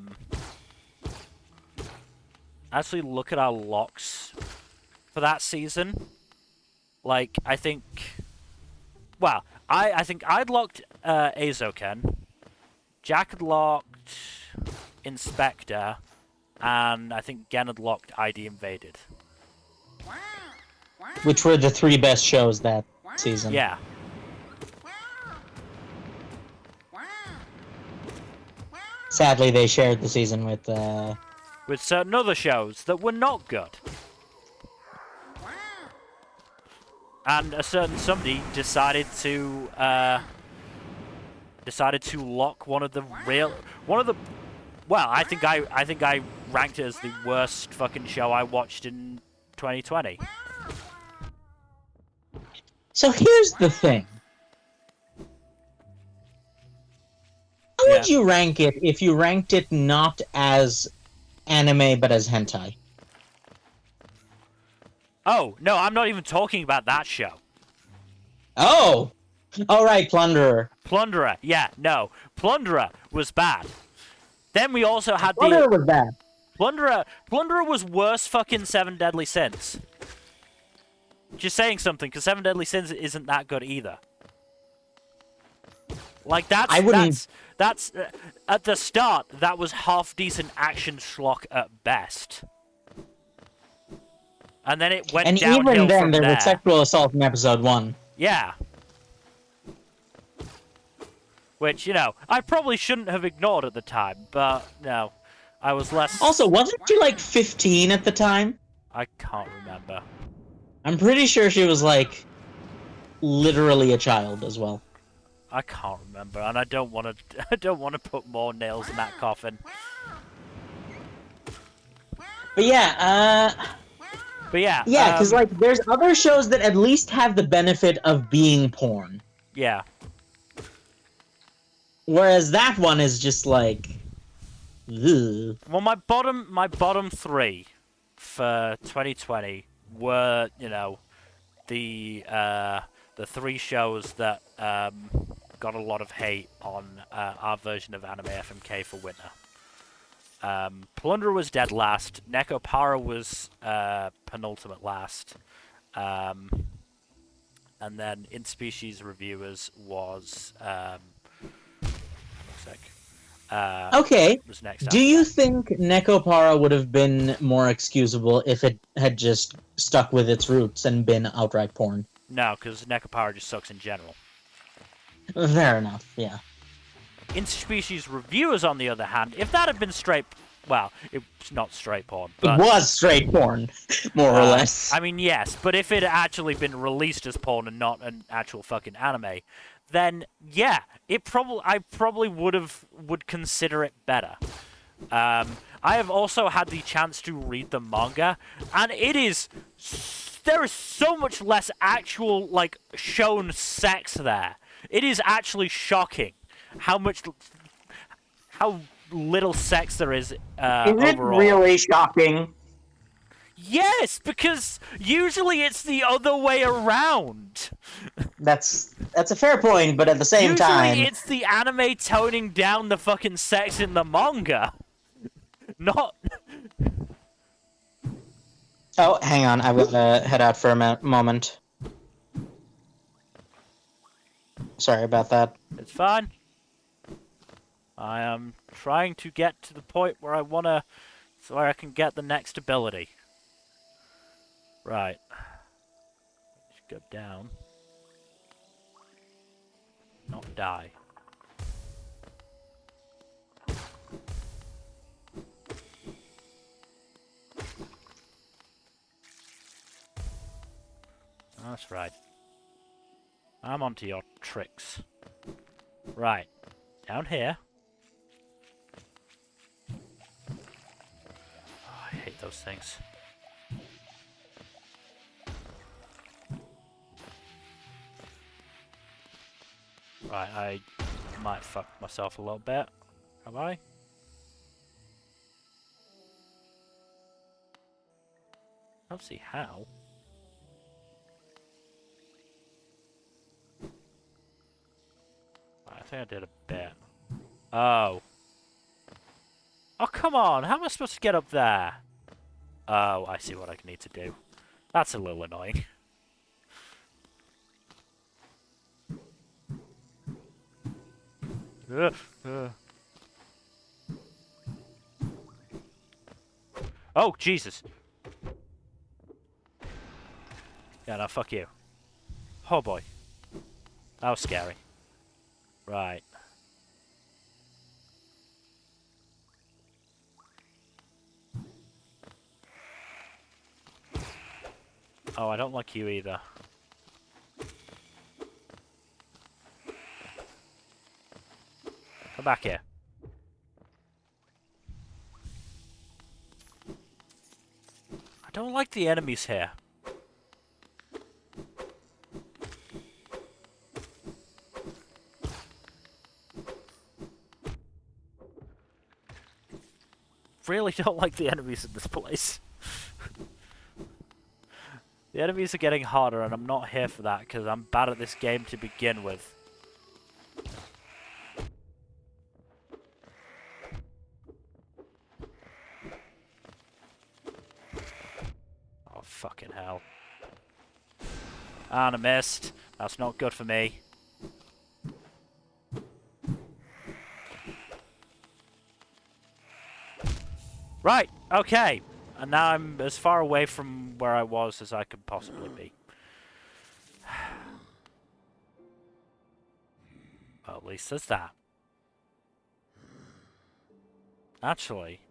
locks for that season, like, I think... Well, I think I'd locked Azoken, Jack had locked Inspector, and I think Gen had locked ID Invaded. Which were the 3 best shows that season. Yeah. Sadly, they shared the season with certain other shows that were not good. And a certain somebody decided to lock one of the well, I think I ranked it as the worst fucking show I watched in 2020. So here's the thing. How would you rank it if you ranked it not as anime but as hentai? Oh, no, I'm not even talking about that show. Oh! Alright, Plunderer. Plunderer, yeah, no. Plunderer was bad. Then we also had Plunderer was bad. Plunderer was worse fucking Seven Deadly Sins. Just saying something, because Seven Deadly Sins isn't that good either. Like, that's at the start, that was half-decent action schlock at best. And then it went downhill from there. And even then, there was sexual assault in episode 1. Yeah. Which, you know, I probably shouldn't have ignored at the time, but, no. I was less... Also, wasn't she, like, 15 at the time? I can't remember. I'm pretty sure she was, like, literally a child as well. I can't remember, and I don't want to put more nails in that coffin. But yeah, yeah, because like there's other shows that at least have the benefit of being porn. Yeah. Whereas that one is just like, ugh. Well, my bottom 3 for 2020 were, you know, the 3 shows that got a lot of hate on our version of Anime FMK for winter. Plunderer was dead last. Nekopara was penultimate last. And then In Species Reviewers was okay. was next Do you think Nekopara would have been more excusable if it had just stuck with its roots and been outright porn? No, because Nekopara just sucks in general. Fair enough, yeah. Interspecies Reviewers, on the other hand, if that had been straight... Well, it's not straight porn, but... It was straight porn, more or less. I mean, yes, but if it had actually been released as porn and not an actual fucking anime, then, yeah, I probably would consider it better. I have also had the chance to read the manga, and it is... There is so much less actual, like, shown sex there. It is actually shocking how little sex there is overall. Is it really shocking? Yes, because usually it's the other way around. That's a fair point, but at the same time... Usually it's the anime toning down the fucking sex in the manga. Not... Oh, hang on, I've got to head out for a moment. Sorry about that. It's fine. I am trying to get to the point where so I can get the next ability. Right. Just go down. Not die. That's right. I'm onto your tricks. Right. Down here. Oh, I hate those things. Right, I might fuck myself a little bit. Have I? I don't see how. I think I did a bit. Oh. Oh, come on! How am I supposed to get up there? Oh, I see what I need to do. That's a little annoying. Oh, Jesus! Yeah, no, fuck you. Oh boy. That was scary. Right. Oh, I don't like you either. Come back here. I don't like the enemies here. Really don't like the enemies in this place. The enemies are getting harder and I'm not here for that because I'm bad at this game to begin with. Oh, fucking hell. And I missed. That's not good for me. Right, okay. And now I'm as far away from where I was as I could possibly be. Well, at least there's that. Actually,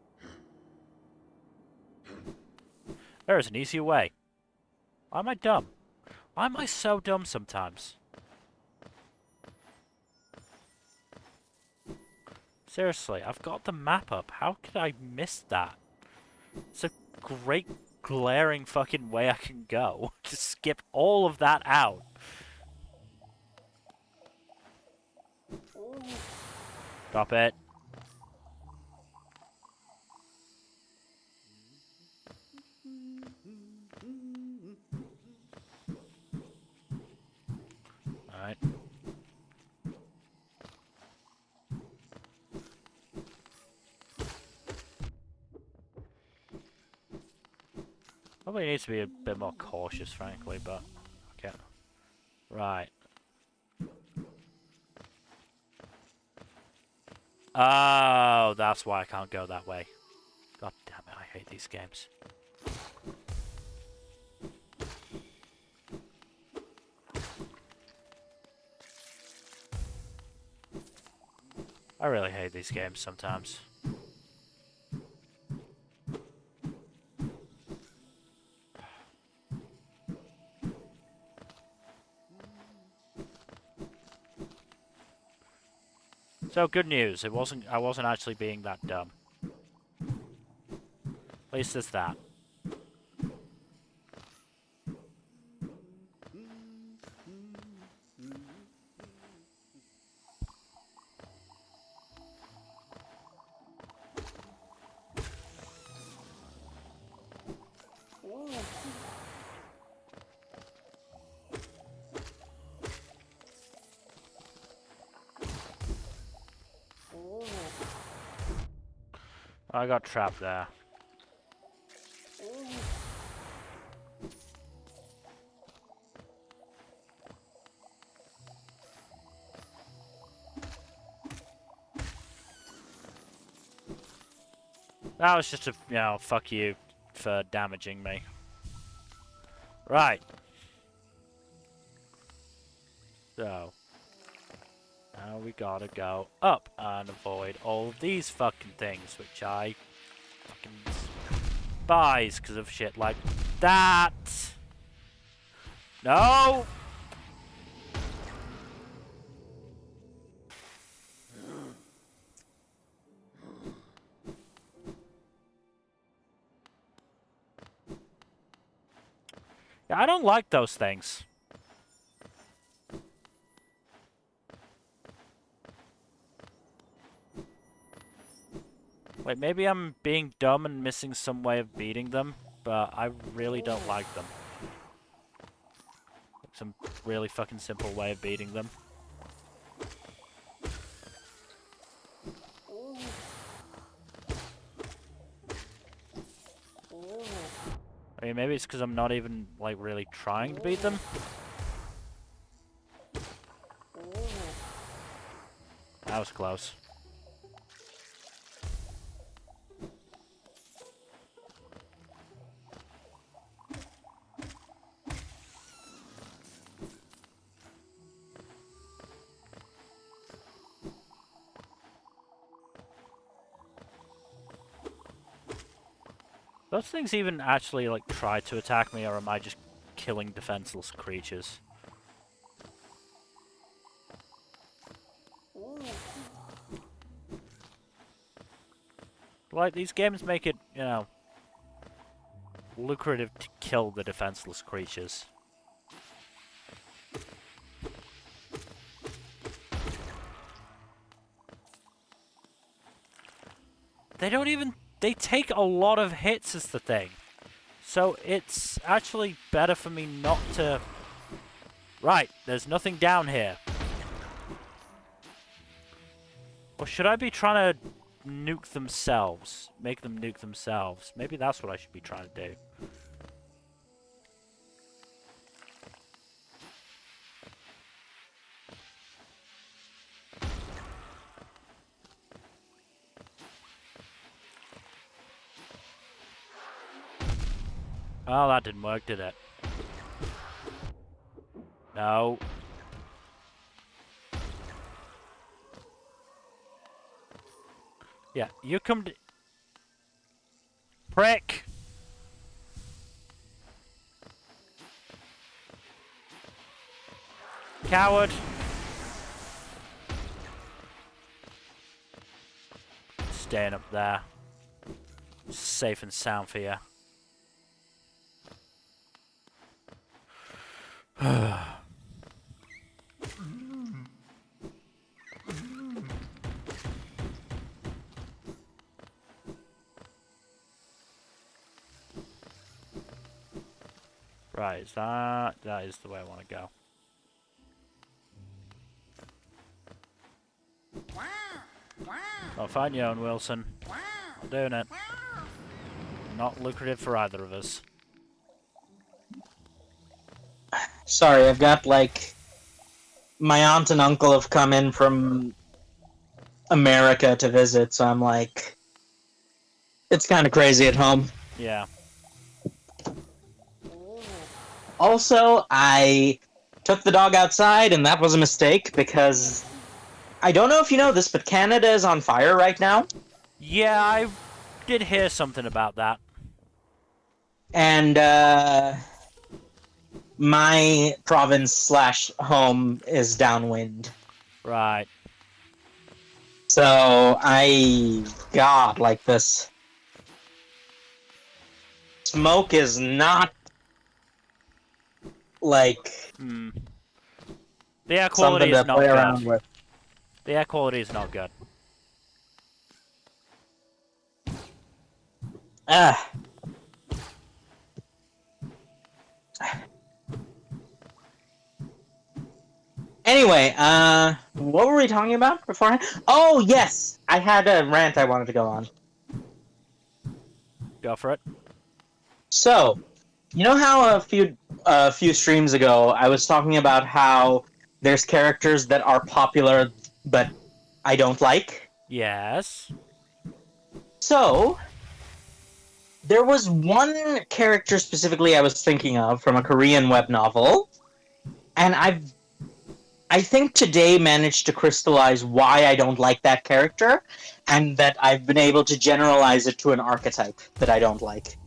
there is an easier way. Why am I dumb? Why am I so dumb sometimes? Seriously, I've got the map up. How could I miss that? It's a great glaring fucking way I can go. To skip all of that out. Drop it. Alright. Probably needs to be a bit more cautious, frankly, but okay. Right. Oh, that's why I can't go that way. God damn it, I hate these games. I really hate these games sometimes. So good news, I wasn't actually being that dumb. At least there's that. I got trapped there. That was just a, fuck you for damaging me. Right. So. Now we gotta go up and avoid all of these fucking things, which I fucking despise because of shit like that. No! Yeah, I don't like those things. Like, maybe I'm being dumb and missing some way of beating them, but I really don't like them. Like, some really fucking simple way of beating them. I mean, maybe it's because I'm not even, like, really trying to beat them. That was close. Those things even actually, like, try to attack me, or am I just killing defenseless creatures? Like, these games make it, you know, lucrative to kill the defenseless creatures. They don't even... They take a lot of hits is the thing. So it's actually better for me not to... Right, there's nothing down here. Or should I be trying to nuke themselves? Make them nuke themselves? Maybe that's what I should be trying to do. Oh, that didn't work, did it? No. Yeah, you come to... Prick! Coward! Staying up there. Safe and sound for you. Right, is that... That is the way I want to go. I'll find your own, Wilson. Not doing it. Not lucrative for either of us. Sorry, I've got, like... My aunt and uncle have come in from America to visit, so I'm like... It's kind of crazy at home. Yeah. Also, I took the dog outside, and that was a mistake, because... I don't know if you know this, but Canada is on fire right now. Yeah, I did hear something about that. And, my province/home is downwind. Right. So, God, like, this smoke is not, like, The air quality is not play good. around with. The air quality is not good. Ah. Anyway, what were we talking about beforehand? Oh, yes! I had a rant I wanted to go on. Go for it. So, you know how a few streams ago I was talking about how there's characters that are popular but I don't like? Yes. So, there was one character specifically I was thinking of from a Korean web novel, and I think today managed to crystallize why I don't like that character, and that I've been able to generalize it to an archetype that I don't like.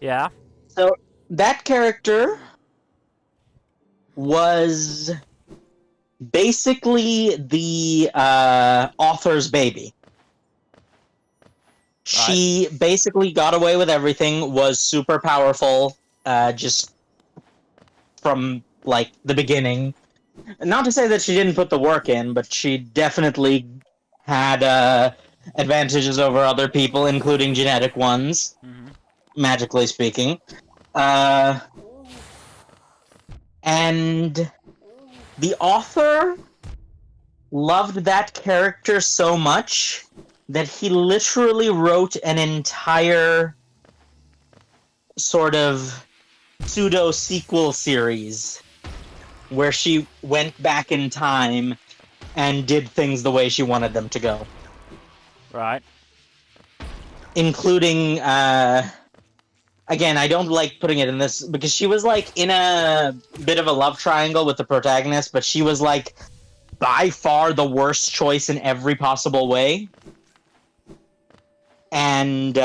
Yeah. So, that character was basically the author's baby. She basically got away with everything, was super powerful, just from, like, the beginning. Not to say that she didn't put the work in, but she definitely had advantages over other people, including genetic ones, Hmm. magically speaking. Uh, and the author loved that character so much that he literally wrote an entire sort of pseudo sequel series where she went back in time and did things the way she wanted them to go, Right. including again, I don't like putting it in this because she was like in a bit of a love triangle with the protagonist, but she was like by far the worst choice in every possible way. And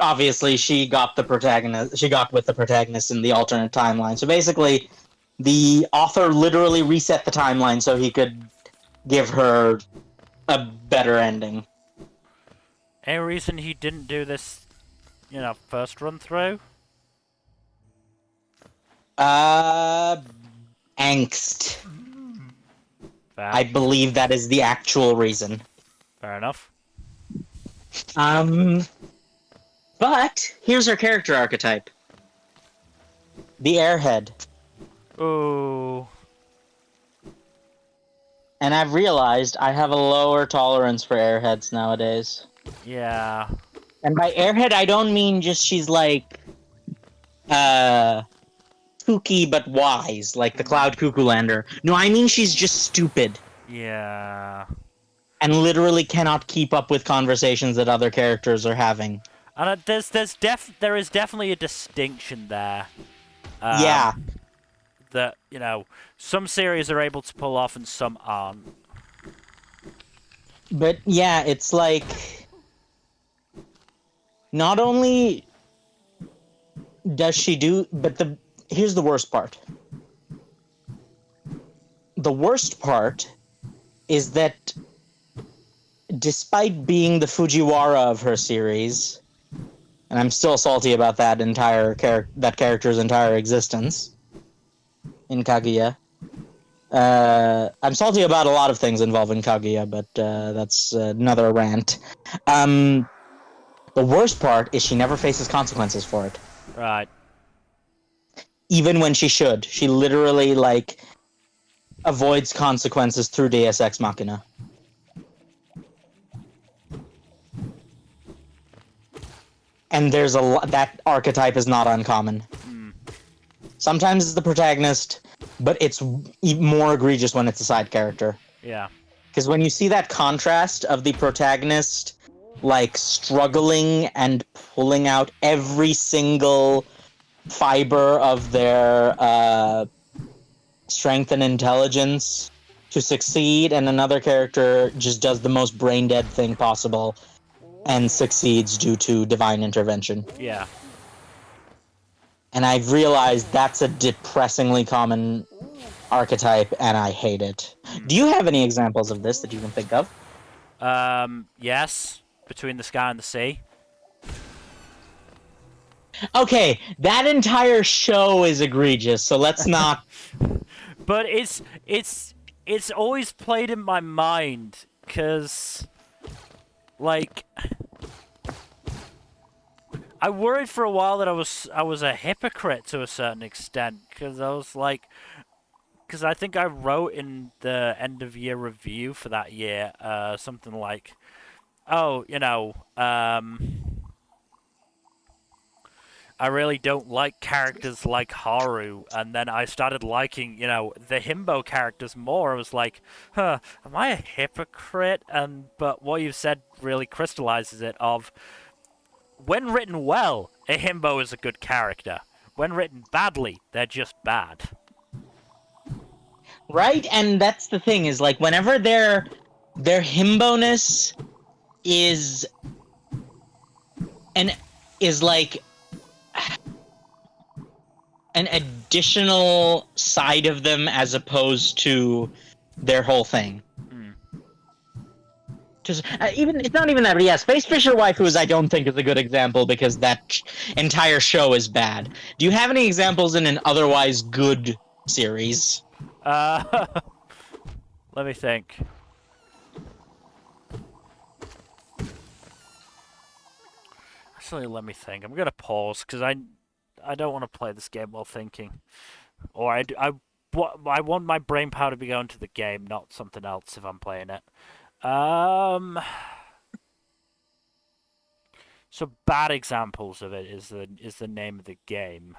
obviously she got with the protagonist in the alternate timeline. So basically the author literally reset the timeline so he could give her a better ending. Any reason he didn't do this, first run through? Uh Angst. Fair. I believe that is the actual reason. Fair enough. Um but here's her character archetype. The airhead. Ooh. And I've realized I have a lower tolerance for airheads nowadays. Yeah. And by airhead, I don't mean just she's like, kooky but wise, like the Cloud Cuckoo Lander. No, I mean she's just stupid Yeah. and literally cannot keep up with conversations that other characters are having. And there is definitely a distinction there. Yeah, That some series are able to pull off and some aren't. but yeah, it's like not only does she do, but here's the worst part. The worst part is that despite being the Fujiwara of her series, and I'm still salty about that character's entire existence in Kaguya. I'm salty about a lot of things involving Kaguya, but that's another rant. The worst part is she never faces consequences for it, Right. even when she should. She literally like avoids consequences through Deus Ex Machina. And there's that archetype is not uncommon. Mm. Sometimes it's the protagonist, but it's more egregious when it's a side character. Yeah. Because when you see that contrast of the protagonist like struggling and pulling out every single fiber of their strength and intelligence to succeed, and another character just does the most brain dead thing possible and succeeds due to divine intervention. Yeah. And I've realized that's a depressingly common archetype, and I hate it. Do you have any examples of this that you can think of? Yes. Between the Sky and the Sea. Okay, that entire show is egregious, so let's not... But it's always played in my mind, cause like I worried for a while that I was a hypocrite to a certain extent, because I was like, because I think I wrote in the end of year review for that year, something like, oh, I really don't like characters like Haru, and then I started liking, the himbo characters more. I was like, huh, am I a hypocrite? But what you've said really crystallizes it of, when written well, a himbo is a good character. When written badly, they're just bad. Right? And that's the thing, is like whenever their himbo-ness is like an additional side of them as opposed to their whole thing. Just even it's not even that. But yeah, Space Fisher Waifus I don't think is a good example because that entire show is bad. Do you have any examples in an otherwise good series? Let me think. Actually, let me think. I'm gonna pause because I don't want to play this game while thinking, or I want my brain power to be going to the game, not something else if I'm playing it. Um, so bad examples of it is the name of the game.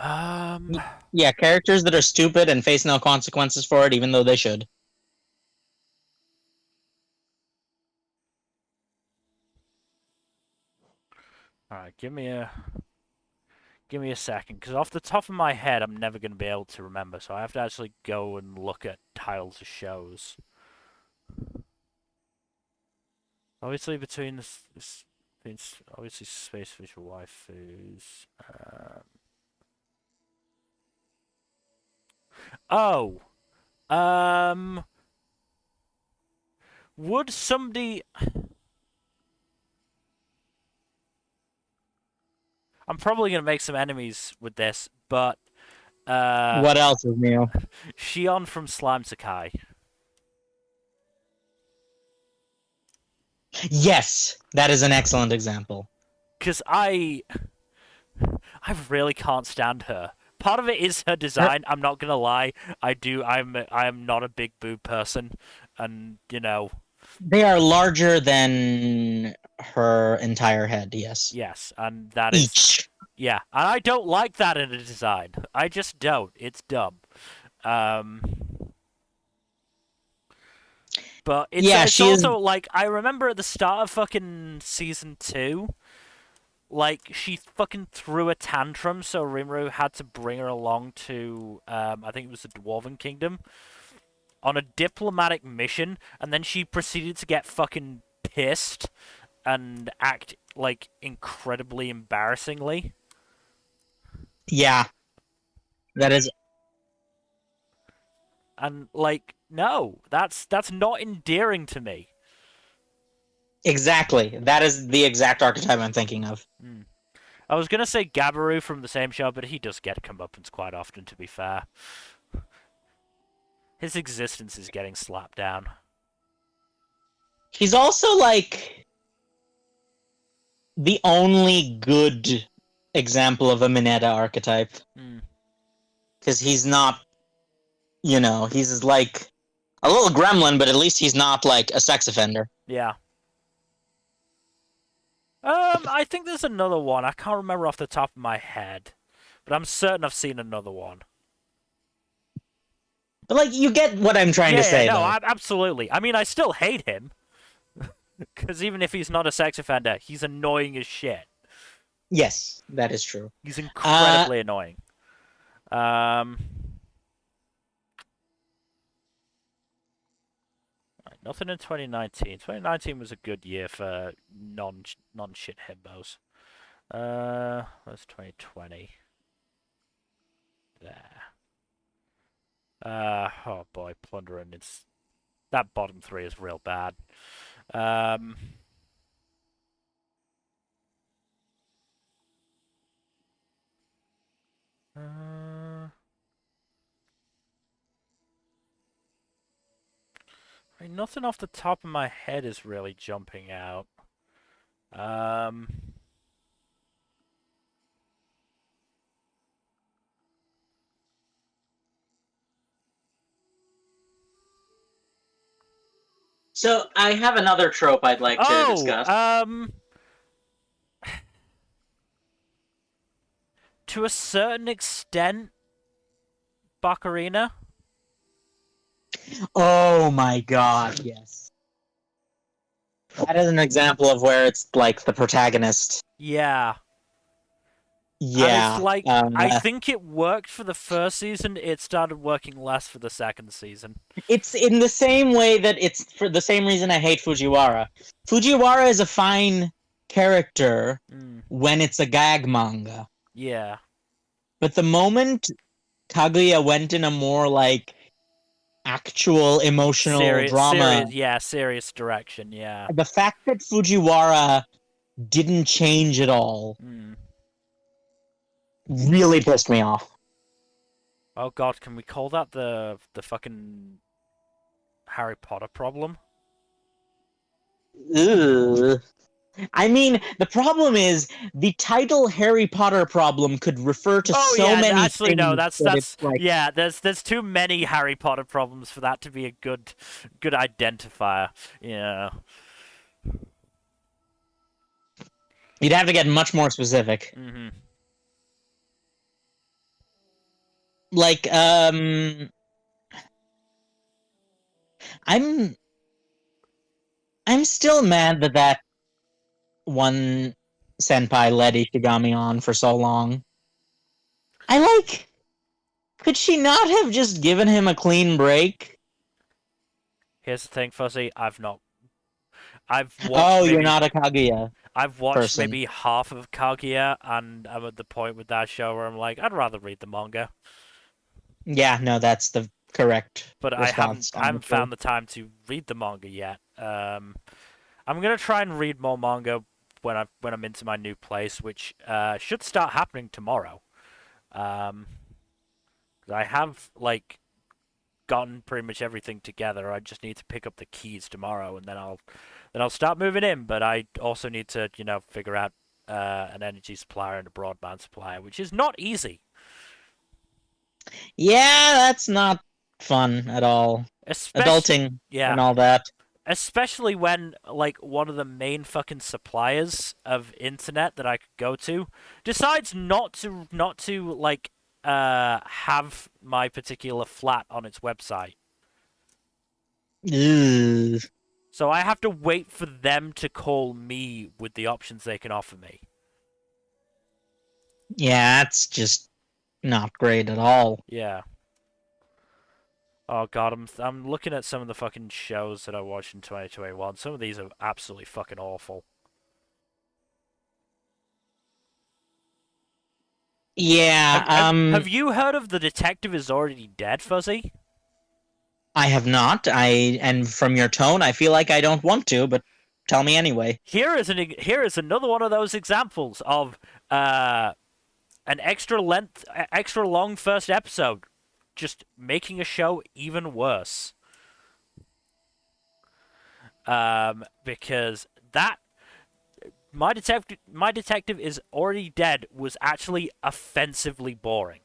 Um, Yeah, characters that are stupid and face no consequences for it, even though they should. all right, give me a second, because off the top of my head, I'm never gonna be able to remember, so I have to actually go and look at titles of shows. Obviously, between obviously Space Visual Waifus. Oh, um, would somebody? I'm probably gonna make some enemies with this, but What else is new? Shion from Slime Sakai, Yes, that is an excellent example. because I really can't stand her. Part of it is her Her, design. I'm not gonna lie. I am not a big boob person, and they are larger than her entire head, yes. yes, and that is Each. yeah, and I don't like that in a design. I just don't. It's dumb. Um, but Yeah, it's she is. also like I remember at the start of fucking season 2, like she fucking threw a tantrum, so Rimuru had to bring her along to I think it was the Dwarven Kingdom on a diplomatic mission, and then she proceeded to get fucking pissed and act like incredibly embarrassingly. Yeah, that is And like, no, that's not endearing to me. exactly. That is the exact archetype I'm thinking of. Mm. I was gonna say Gabaru from the same show, but he does get comeuppance quite often. To be fair, his existence is getting slapped down. He's also like the only good example of a Mineta archetype. Mm. Because he's not, he's like a little gremlin, but at least he's not like a sex offender. Yeah. I think there's another one. I can't remember off the top of my head, but I'm certain I've seen another one. But like, you get what I'm trying to Yeah, say, no, though. absolutely. I mean, I still hate him because even if he's not a sex offender, he's annoying as shit. Yes, that is true. He's Uh, incredibly annoying. Um, Nothing in 2019. 2019 was a good year for non shit himbos. That's 2020. There. Oh boy, plundering. It's that bottom three is real bad. Um, uh, I mean, nothing off the top of my head is really jumping out. Um, so I have another trope I'd like to oh, discuss. To a certain extent, Baccarina. Oh my god, yes. That is an example of where it's like the protagonist. Yeah. And it's Yeah. like, I think it worked for the first season, it started working less for the second season. It's in the same way that it's for the same reason I hate Fujiwara. Fujiwara is a fine character Mm, when it's a gag manga. yeah. But the moment Kaguya went in a more like actual emotional drama, Serious direction, yeah. the fact that Fujiwara didn't change at all Mm. really pissed me off. Oh god, can we call that the fucking Harry Potter problem? Ugh. I mean, the problem is the title Harry Potter problem could refer to Oh so yeah, many actually no, things that it's that's like, yeah. There's too many Harry Potter problems for that to be a good identifier. Yeah. you'd have to get much more specific. Mhm. Like, I'm I'm still mad that that one senpai led Ishigami on for so long. I like. Could she not have just given him a clean break? Here's the thing, Fuzzy. I've watched Oh, you're maybe not a Kaguya I've watched person. maybe half of Kaguya, and I'm at the point with that show where I'm like, I'd rather read the manga, Yeah, no, that's the correct but response, I haven't honestly. found the time to read the manga yet. I'm gonna try and read more manga when I'm into my new place, which should start happening tomorrow. Um, 'Cause I have like gotten pretty much everything together. I just need to pick up the keys tomorrow, and then I'll start moving in. But I also need to figure out an energy supplier and a broadband supplier, which is not easy. Yeah, that's not fun at all. Especially Adulting yeah, and all that. especially when like one of the main fucking suppliers of internet that I could go to decides not to like have my particular flat on its website. Ugh. So I have to wait for them to call me with the options they can offer me. Yeah, that's just not great at all. Yeah. Oh god, I'm looking at some of the fucking shows that I watched in 2021. Some of these are absolutely fucking awful. Yeah, Have you heard of The Detective Is Already Dead, Fuzzy? I have not. And from your tone, I feel like I don't want to, but tell me anyway. Here is another one of those examples of uh an extra long first episode, just making a show even worse. Because that my detective is already dead was actually offensively boring.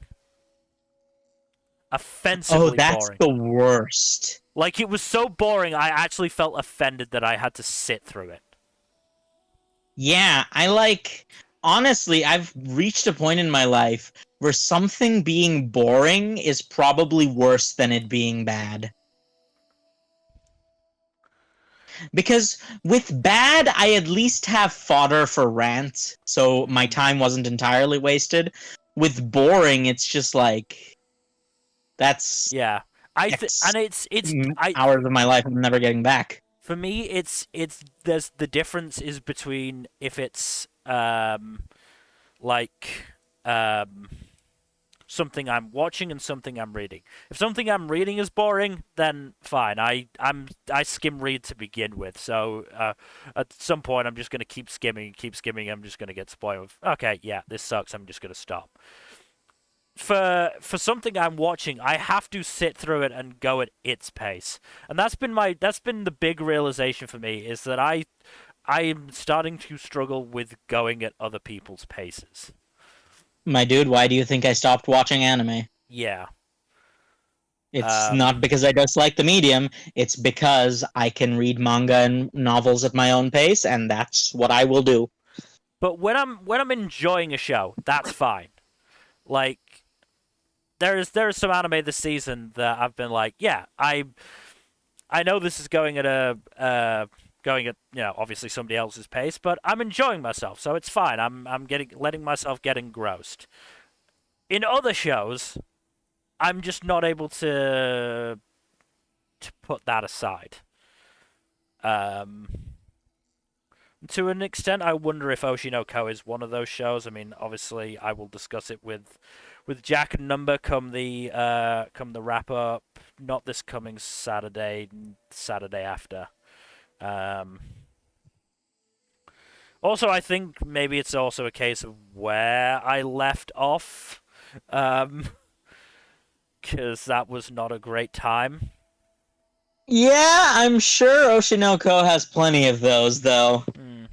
Oh, Offensively that's boring. the worst. Like it was so boring, I actually felt offended that I had to sit through it. Yeah, I like. Honestly, I've reached a point in my life where something being boring is probably worse than it being bad. Because with bad, I at least have fodder for rant, so my Mm, time wasn't entirely wasted. With boring, it's just like that's yeah, X and it's I hours of my life I'm never getting back. for me it's there's the difference is between if it's like um something I'm watching and something I'm reading. If something I'm reading is boring, then fine. I skim read to begin with, so at some point I'm just gonna keep skimming, keep skimming. I'm just gonna get spoiled. Okay, yeah, this sucks. I'm just gonna stop. For something I'm watching, I have to sit through it and go at its pace, and that's been the big realization for me is that I'm starting to struggle with going at other people's paces. My dude, why do you think I stopped watching anime? Yeah. It's not Um, because I dislike the medium, it's because I can read manga and novels at my own pace, and that's what I will do. but when I'm enjoying a show, that's fine. Like there's some anime this season that I've been like, yeah, I know this is going at a going at obviously somebody else's pace, but I'm enjoying myself, so it's fine. I'm getting letting myself get engrossed. In other shows, I'm just not able to put that aside. Um, to an extent, I wonder if Oshinoko is one of those shows. I mean, obviously, I will discuss it with Jack and Number come the wrap up. Not this coming Saturday, Saturday after. Um, Also, I think maybe it's also a case of where I left off, because that was not a great time. Yeah, I'm sure Oshinoko has plenty of those, though. Hmm.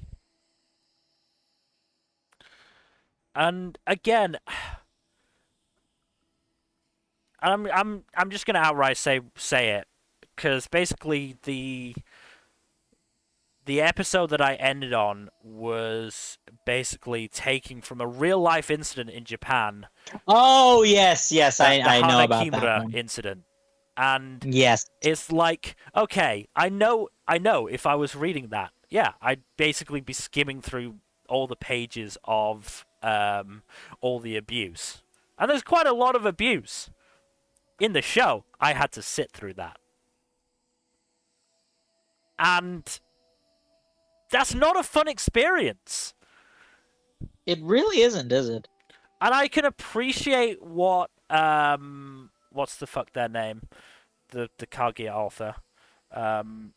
And again, I'm just gonna outright say it, because basically the episode that I ended on was basically taking from a real life incident in Japan, Oh, yes, yes, the I know Hana about that Kimura one. incident, and Yes. it's like, okay, I know if I was reading that, yeah, I'd basically be skimming through all the pages of all the abuse, and there's quite a lot of abuse in the show. I had to sit through that, and that's not a fun experience. It really isn't, is it? And I can appreciate what's the fuck their name, the Kaguya author, um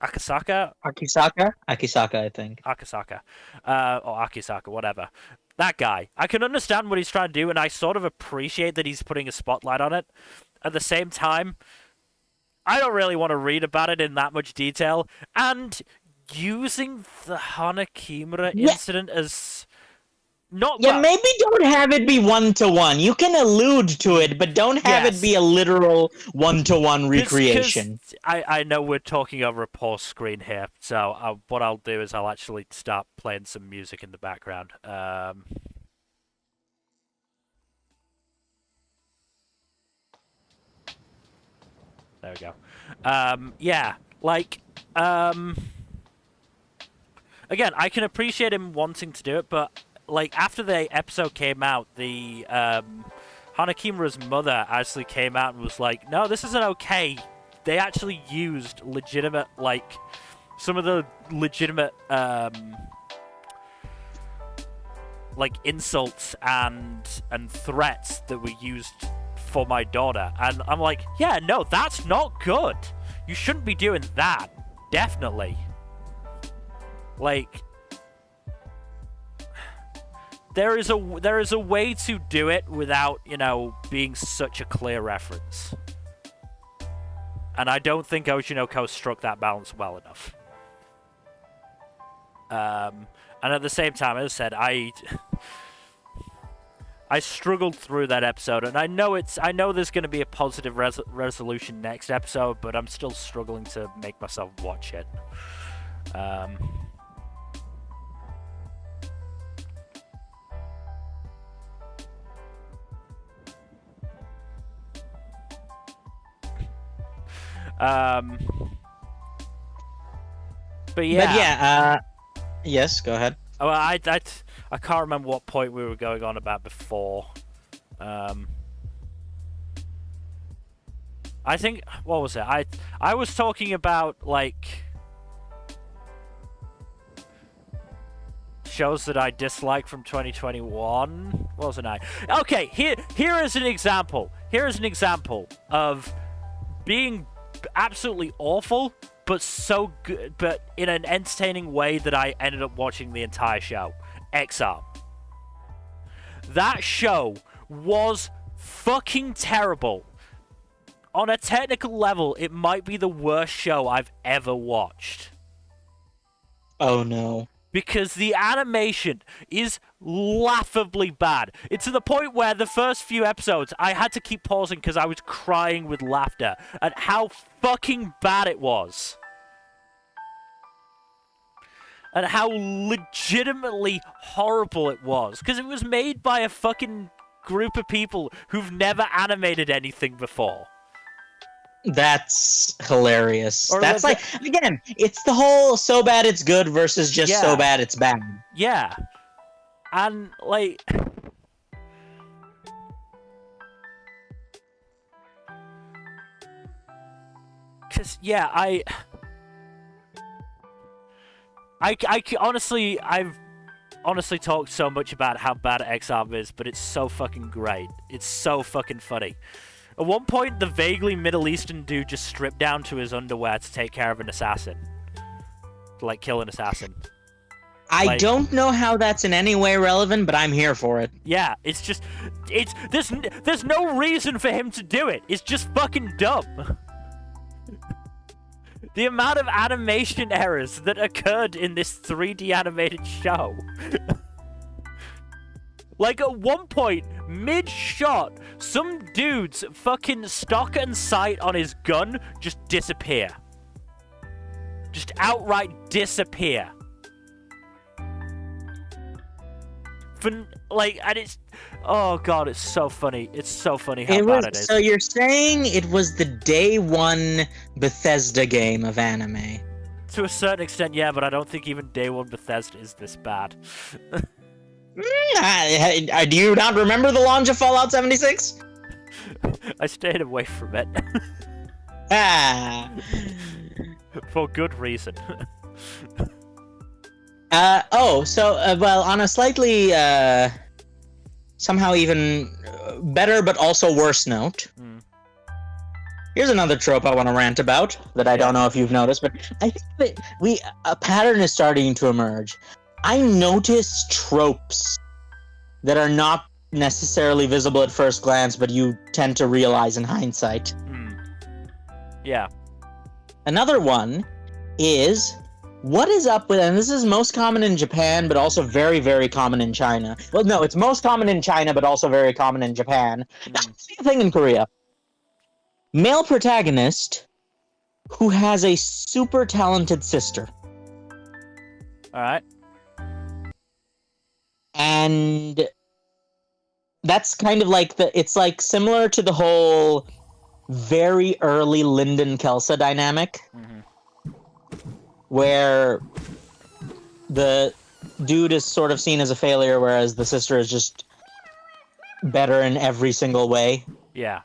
Akasaka Akisaka? Akisaka, I think. Akasaka, or Akisaka, whatever. That guy. I can understand what he's trying to do, and I sort of appreciate that he's putting a spotlight on it. At the same time, I don't really want to read about it in that much detail, and using the Hanakimura Yeah, incident as not yeah, well. maybe don't have it be one-to-one. You can allude to it, but don't have it Yes, be a literal one-to-one because recreation. I know we're talking over a pause screen here, so what I'll do is I'll actually start playing some music in the background. There we go. Yeah, like, again, I can appreciate him wanting to do it, but like after the episode came out, the Hanakimura's mother actually came out and was like, "No, this isn't okay." They actually used legitimate, like, some of the legitimate, like insults and threats that were used for my daughter, and I'm like, yeah, no, that's not good. You shouldn't be doing that. Definitely. Like, there is a way to do it without, being such a clear reference. And I don't think Oshinoko struck that balance well enough. And at the same time, as I said, I struggled through that episode, and I know there's going to be a positive resolution next episode, but I'm still struggling to make myself watch it. But yeah. But yeah, yes, go ahead. Well, I can't remember what point we were going on about before. I think, what was it? I was talking about, like, shows that I dislike from 2021. Wasn't I? Okay, here is an example. Here is an example of being absolutely awful, but so good, but in an entertaining way that I ended up watching the entire show. XR. That show was fucking terrible. On a technical level, it might be the worst show I've ever watched. Oh no. Because the animation is laughably bad. It's to the point where the first few episodes, I had to keep pausing because I was crying with laughter at how fucking bad it was. And how legitimately horrible it was. Because it was made by a fucking group of people who've never animated anything before. That's hilarious. Or That's like, again, it's the whole so bad it's good versus just so bad it's bad. Yeah. And, like... Because, yeah, I've honestly talked so much about how bad XR is, but it's so fucking great. It's so fucking funny. At one point, the vaguely Middle Eastern dude just stripped down to his underwear to take care of an assassin. To, like, kill an assassin. I don't know how that's in any way relevant, but I'm here for it. Yeah, it's just... There's no reason for him to do it. It's just fucking dumb. The amount of animation errors that occurred in this 3D animated show. Like, at one point, mid-shot, some dude's fucking stock and sight on his gun just disappear. Just outright disappear. And it's... Oh, God, it's so funny. It's so funny how bad it is. So you're saying it was the day one Bethesda game of anime? To a certain extent, yeah, but I don't think even day one Bethesda is this bad. Do you not remember the launch of Fallout 76? I stayed away from it. Ah. For good reason. Well, on a slightly, somehow even better but also worse note, here's another trope I want to rant about that I don't know if you've noticed, but I think that a pattern is starting to emerge. I notice tropes that are not necessarily visible at first glance, but you tend to realize in hindsight. Yeah. Another one is, what is up with, and this is most common in Japan, but also very, very common in China. Well, no, it's most common in China, but also very common in Japan. That's the thing in Korea. Male protagonist who has a super talented sister. Alright. And that's kind of like it's like similar to the whole very early Lyndon Kelsa dynamic, where the dude is sort of seen as a failure, whereas the sister is just better in every single way. Yeah.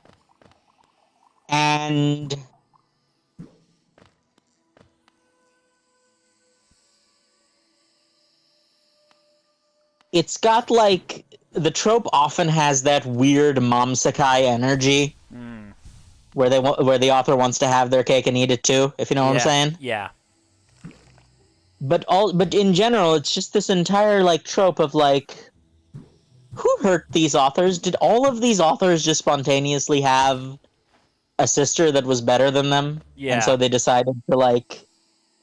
And it's got like, the trope often has that weird momsekai energy, where the author wants to have their cake and eat it too, if you know what I'm saying. Yeah. But in general, it's just this entire like trope of like, who hurt these authors? Did all of these authors just spontaneously have a sister that was better than them? Yeah. And so they decided to like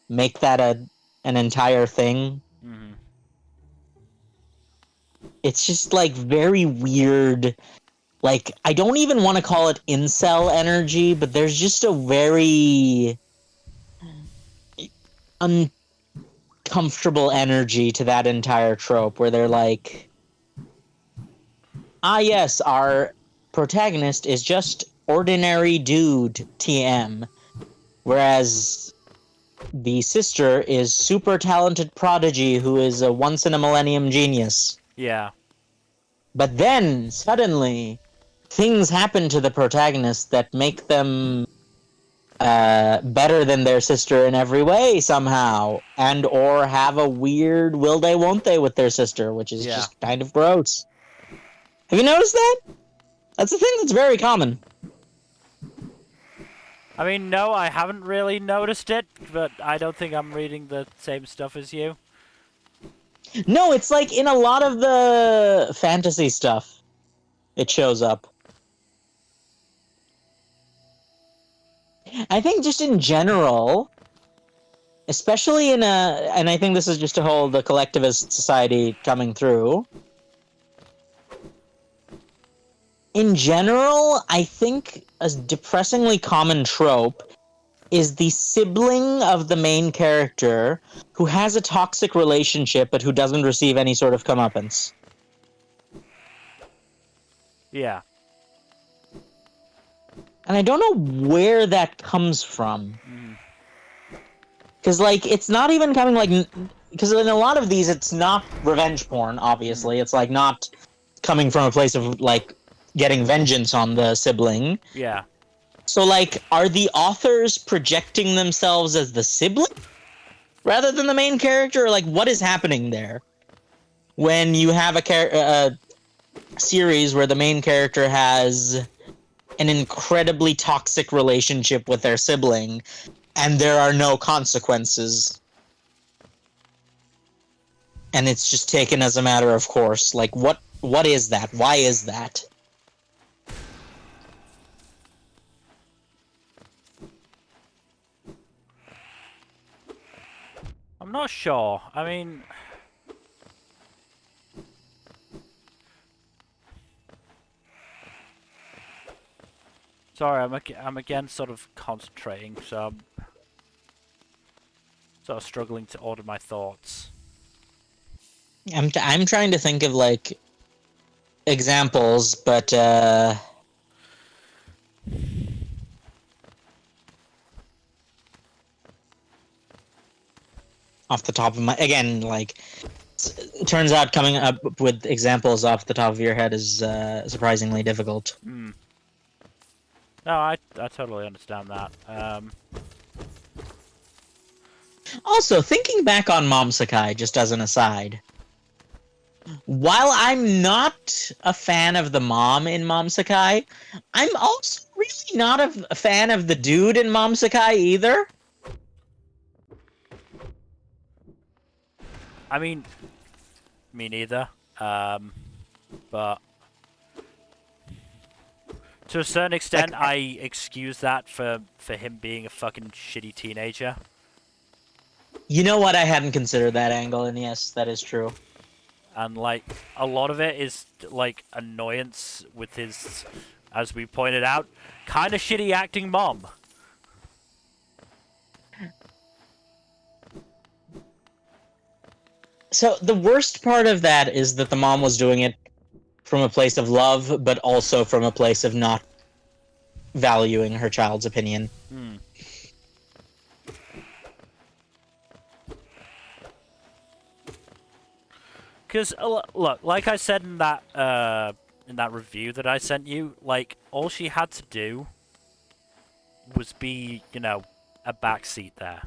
make that an entire thing. It's just like very weird. Like, I don't even want to call it incel energy, but there's just a very uncomfortable energy to that entire trope where they're like, ah, yes, our protagonist is just ordinary dude TM, whereas the sister is super talented prodigy who is a once-in-a-millennium genius. Yeah. But then, suddenly, things happen to the protagonist that make them better than their sister in every way somehow, and or have a weird will they won't they with their sister, which is just kind of gross. Have you noticed that? That's a thing that's very common. I mean, no, I haven't really noticed it, but I don't think I'm reading the same stuff as you. No, it's like in a lot of the fantasy stuff, it shows up. I think just in general, especially and I think this is just a whole the collectivist society coming through. In general, I think a depressingly common trope is the sibling of the main character who has a toxic relationship but who doesn't receive any sort of comeuppance. Yeah. And I don't know where that comes from. Because, like, it's not even coming, like... Because in a lot of these, it's not revenge porn, obviously. It's, like, not coming from a place of, like, getting vengeance on the sibling. Yeah. So, like, are the authors projecting themselves as the sibling rather than the main character? Or, like, what is happening there? When you have a series where the main character has an incredibly toxic relationship with their sibling, and there are no consequences. And it's just taken as a matter of course. Like, what is that? Why is that? I'm not sure. I mean, sorry, I'm again sort of concentrating, so I'm sort of struggling to order my thoughts. I'm trying to think of like examples, but off the top of my again, like it turns out coming up with examples off the top of your head is surprisingly difficult. Hmm. No, I totally understand that. Also, thinking back on Mom Sakai, just as an aside, while I'm not a fan of the mom in Mom Sakai, I'm also really not a fan of the dude in Mom Sakai either. I mean, me neither. But to a certain extent, Like, I excuse that for him being a fucking shitty teenager. you know what? I hadn't considered that angle, and yes, that is true. And like a lot of it is like annoyance with his, as we pointed out, kind of shitty acting mom. So the worst part of that is that the mom was doing it from a place of love, but also from a place of not valuing her child's opinion. Hmm. Because look, like I said in that review that I sent you, like all she had to do was be, you know, a backseat there.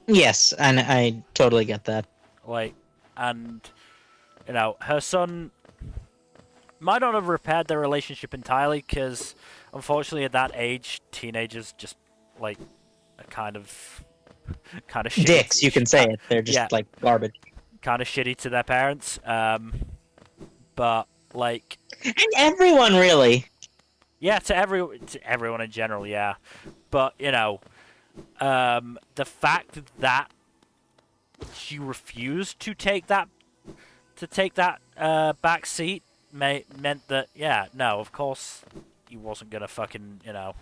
Yes, and I totally get that. Like, and you know, her son might not have repaired their relationship entirely because, unfortunately, at that age, teenagers just like are kind of shitty. Dicks, you can say it. They're just Yeah, like garbage. kind of shitty to their parents. But like, And everyone really. yeah, to everyone in general, yeah. But you know, the fact that she refused to take that back seat meant that yeah, no, of course he wasn't gonna fucking you know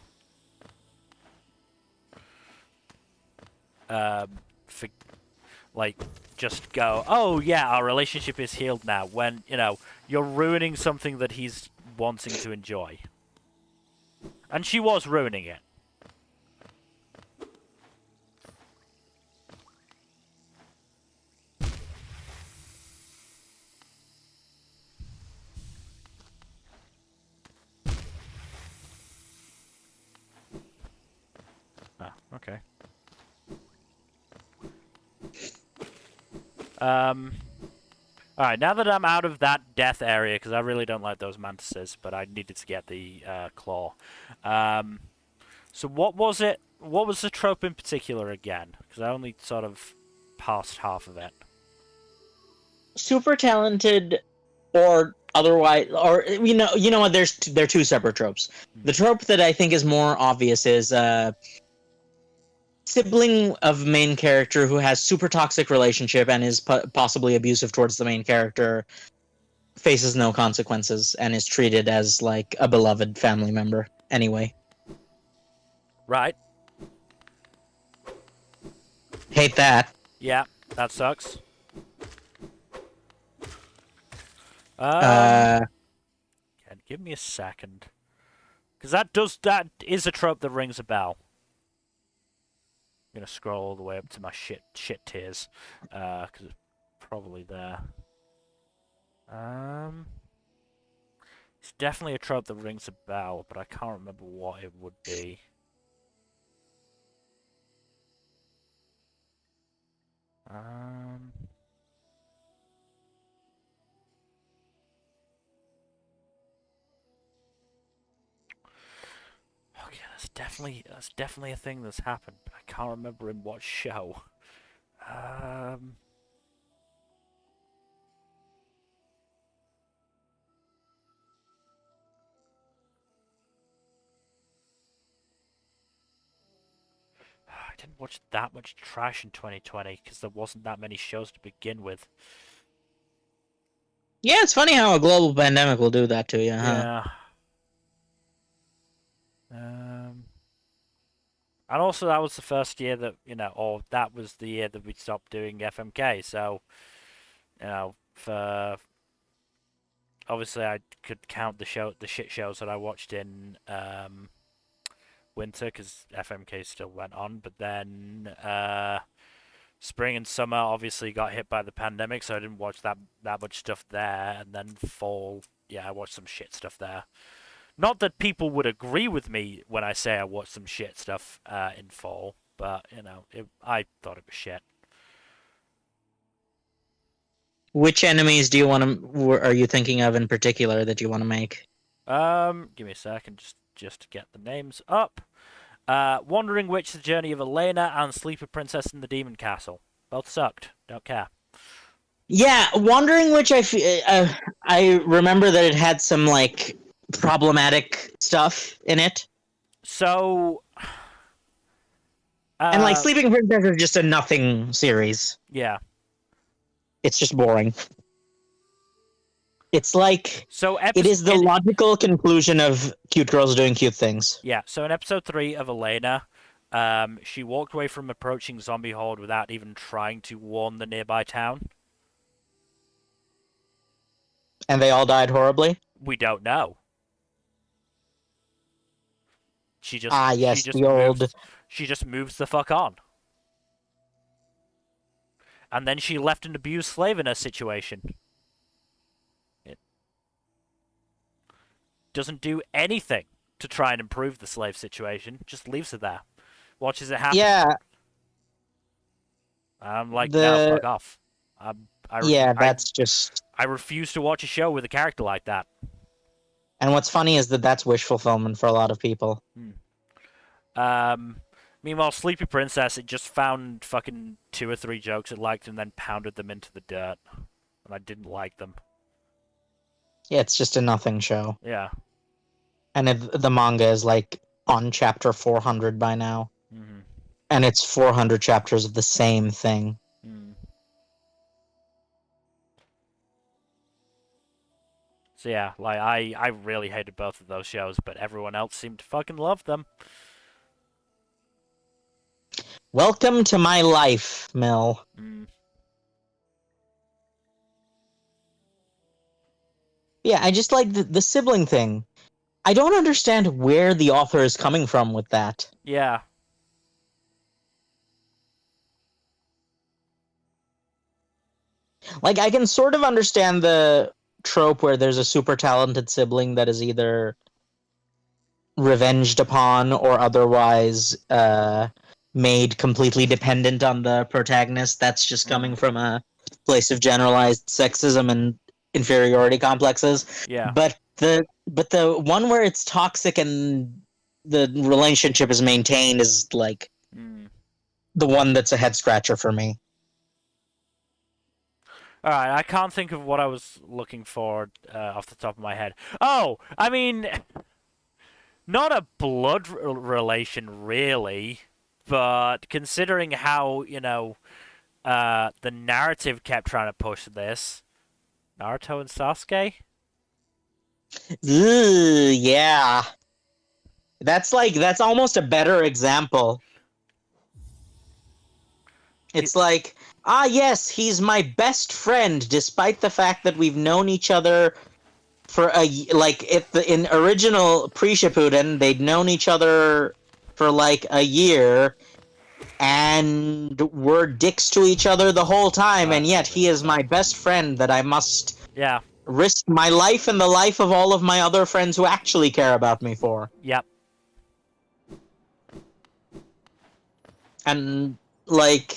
for, like just go, oh yeah, our relationship is healed now, when you know you're ruining something that he's wanting to enjoy, and she was ruining it. Ah, okay. Um. All right, now that I'm out of that death area, because I really don't like those mantises, but I needed to get the claw. Um, so what was it? What was the trope in particular again? Because I only sort of passed half of it. Super talented or otherwise, or you know what, they're two separate tropes. Hmm. The trope that I think is more obvious is sibling of main character who has super toxic relationship and is possibly abusive towards the main character, faces no consequences and is treated as like a beloved family member anyway. Right. Hate that. Yeah, that sucks. Um, uh give me a second, because that is a trope that rings a bell. I'm gonna scroll all the way up to my shit tiers, because it's probably there. Um, it's definitely a trope that rings a bell, but I can't remember what it would be. Um, okay, that's definitely a thing that's happened, but I can't remember in what show. Um, I didn't watch that much trash in 2020 because there wasn't that many shows to begin with. Yeah, it's funny how a global pandemic will do that to you, huh? Yeah. Um, and also that was the first year that or that was the year that we stopped doing FMK. So for obviously I could count the shit shows that I watched in winter because FMK still went on, but then spring and summer obviously got hit by the pandemic, so I didn't watch that much stuff there. And then fall, yeah, I watched some shit stuff there. Not that people would agree with me when I say I watched some shit stuff in fall, but I thought it was shit. Which enemies do you want to? Are you thinking of in particular that you want to make? Give me a second, just to get the names up. Wandering Witch: The Journey of Elena and Sleeper Princess in the Demon Castle. Both sucked. Don't care. Yeah, Wandering Witch. I remember that it had some like problematic stuff in it, So, and like uh, Sleeping Princess is just a nothing series. yeah. It's just boring. It's like So it is the in logical conclusion of cute girls doing cute things. yeah. So in episode 3 of Elena, she walked away from approaching zombie horde without even trying to warn the nearby town. And they all died horribly. We don't know. She just Ah, she yes, just the old. moves the fuck on. And then she left an abused slave in her situation. It doesn't do anything to try and improve the slave situation. Just leaves her there. Watches it happen. Yeah, I'm like, no, the fuck off. yeah, that's just. I refuse to watch a show with a character like that. And what's funny is that that's wish fulfillment for a lot of people. Um, Meanwhile, Sleepy Princess, it just found fucking 2 or 3 jokes it liked and then pounded them into the dirt. And I didn't like them. Yeah, it's just a nothing show. Yeah. And the manga is like on chapter 400 by now. Mm-hmm. And it's 400 chapters of the same thing. Mm. So yeah, like I really hated both of those shows, but everyone else seemed to fucking love them. Welcome to my life, Mel. Mm. Yeah, I just like the sibling thing. I don't understand where the author is coming from with that. Yeah. Like, I can sort of understand the trope where there's a super talented sibling that is either revenged upon or otherwise made completely dependent on the protagonist. That's just coming from a place of generalized sexism and inferiority complexes. Yeah. But the one where it's toxic and the relationship is maintained is like the one that's a head scratcher for me. All right, I can't think of what I was looking for off the top of my head. Oh, I mean, not a blood relation really, but considering how the narrative kept trying to push this, Naruto and Sasuke. Ugh, yeah. That's almost a better example. It's like, yes, he's my best friend, despite the fact that we've known each other for in original pre-Shippuden, they'd known each other for like a year, and were dicks to each other the whole time, and yet he is my best friend that I must risk my life and the life of all of my other friends who actually care about me for. Yep. And like,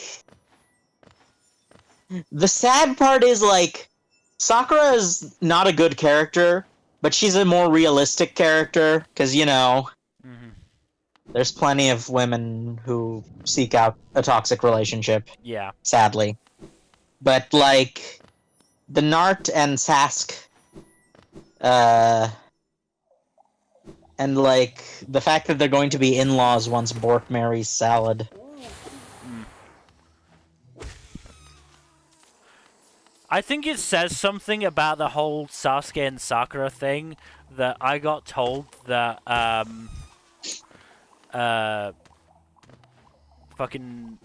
the sad part is like, Sakura is not a good character, but she's a more realistic character because there's plenty of women who seek out a toxic relationship. Yeah. Sadly, but like the Nart and Sask, and like the fact that they're going to be in-laws once Bork marries Salad. I think it says something about the whole Sasuke and Sakura thing that I got told that fucking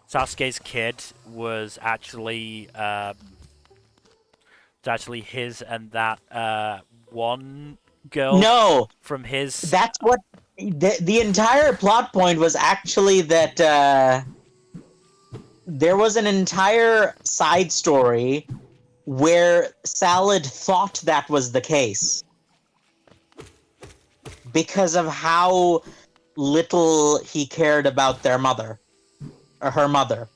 Sasuke's kid was actually his, and that one girl No, from his. that's what the entire plot point was actually that there was an entire side story where Salad thought that was the case because of how little he cared about their mother or her mother.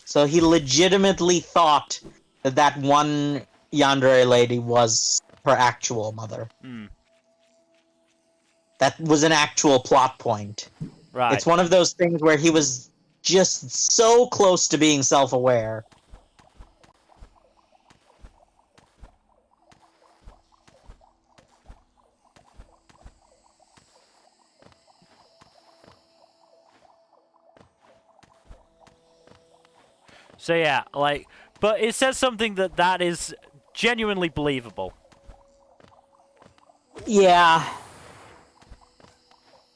So he legitimately thought that that one yandere lady was her actual mother. Hmm. That was an actual plot point. Right. It's one of those things where he was just so close to being self-aware. So yeah, like, but it says something that is genuinely believable. Yeah.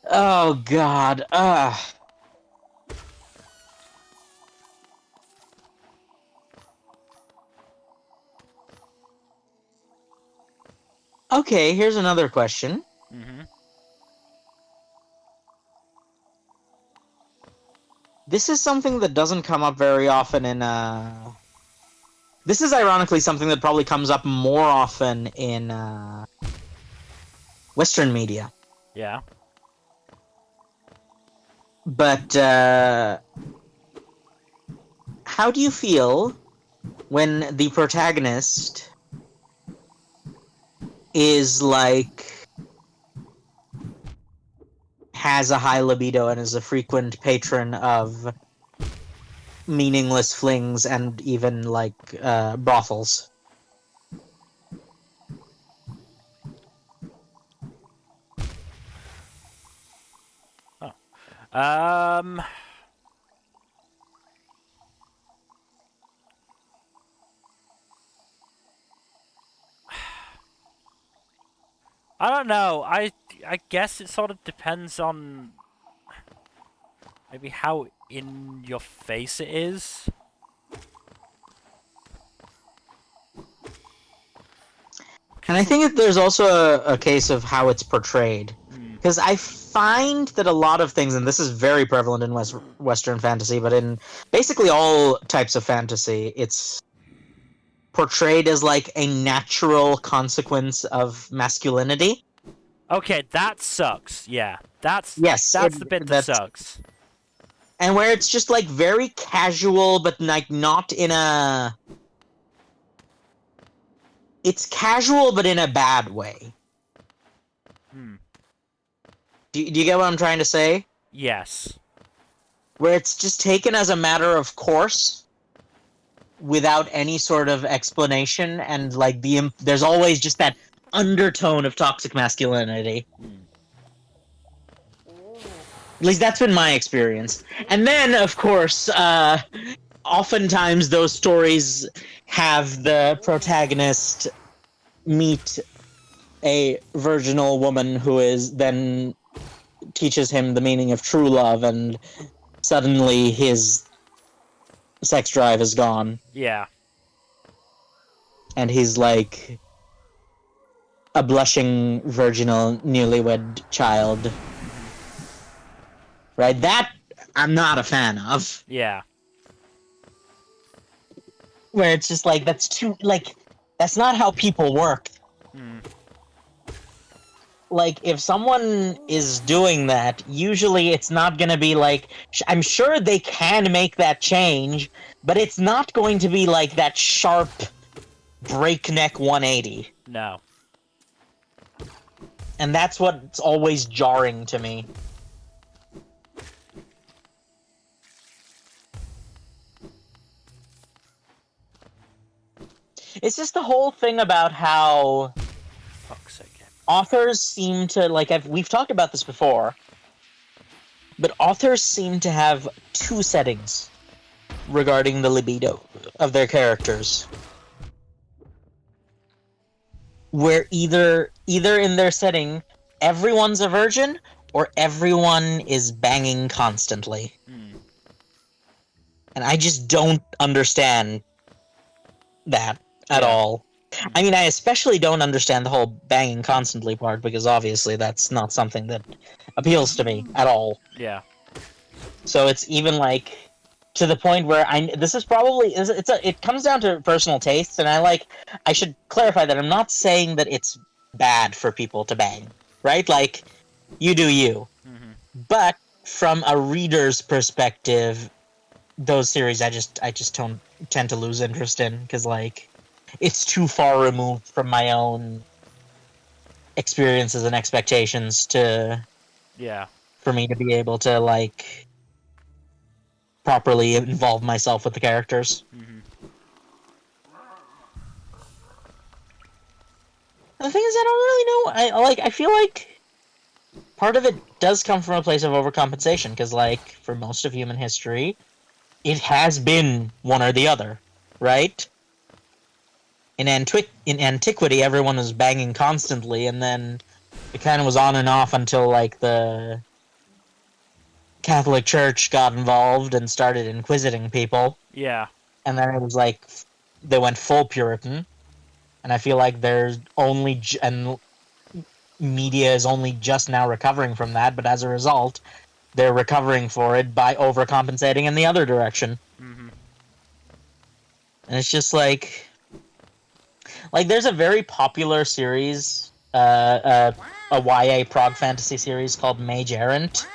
Oh god. Okay, here's another question. Mm-hmm. This is something that doesn't come up very often in this is ironically something that probably comes up more often in Western media. Yeah. But how do you feel when the protagonist is like has a high libido and is a frequent patron of meaningless flings and even like brothels? Oh. Um. I don't know. I guess it sort of depends on maybe how in your face it is. And I think that there's also a case of how it's portrayed. Hmm. Because I find that a lot of things, and this is very prevalent in Western fantasy, but in basically all types of fantasy, it's portrayed as like a natural consequence of masculinity. Okay, that sucks. Yeah, that's Yes, that's the bit that that's sucks. and where it's just like very casual, but like not in a. It's casual, but in a bad way. Hmm. Do you get what I'm trying to say? Yes. Where it's just taken as a matter of course without any sort of explanation, and like there's always just that undertone of toxic masculinity. Hmm. At least that's been my experience. And then, of course, oftentimes those stories have the protagonist meet a virginal woman who is then teaches him the meaning of true love, and suddenly his sex drive is gone, Yeah. and he's like a blushing virginal newlywed child. Right? That I'm not a fan of. Yeah. Where it's just like that's too like that's not how people work. Hmm. Like if someone is doing that, usually it's not going to be like I'm sure they can make that change, but it's not going to be like that sharp breakneck 180. No. And that's what's always jarring to me. It's just the whole thing about how Fuck's sake. authors seem to like we've talked about this before, but authors seem to have two settings. regarding the libido of their characters, where either in their setting everyone's a virgin or everyone is banging constantly. Hmm. And I just don't understand that at Yeah. all. I mean, I especially don't understand the whole banging constantly part because obviously that's not something that appeals to me at all. Yeah. So it's even like to the point where this is probably it comes down to personal tastes, and I should clarify that I'm not saying that it's bad for people to bang, right? Like you do you. Hmm. But from a reader's perspective, those series I just don't tend to lose interest in because like it's too far removed from my own experiences and expectations to Yeah. for me to be able to like properly involve myself with the characters. Hmm. And the thing is, I don't really know. I feel like part of it does come from a place of overcompensation because like for most of human history, it has been one or the other, right? In antiquity, everyone was banging constantly, and then it kind of was on and off until like the Catholic Church got involved and started inquisiting people, Yeah. and then it was like they went full Puritan. And I feel like there's and media is only just now recovering from that, but as a result, they're recovering for it by overcompensating in the other direction. Hmm. And it's just like there's a very popular series, a YA prog fantasy series called Mage Errant,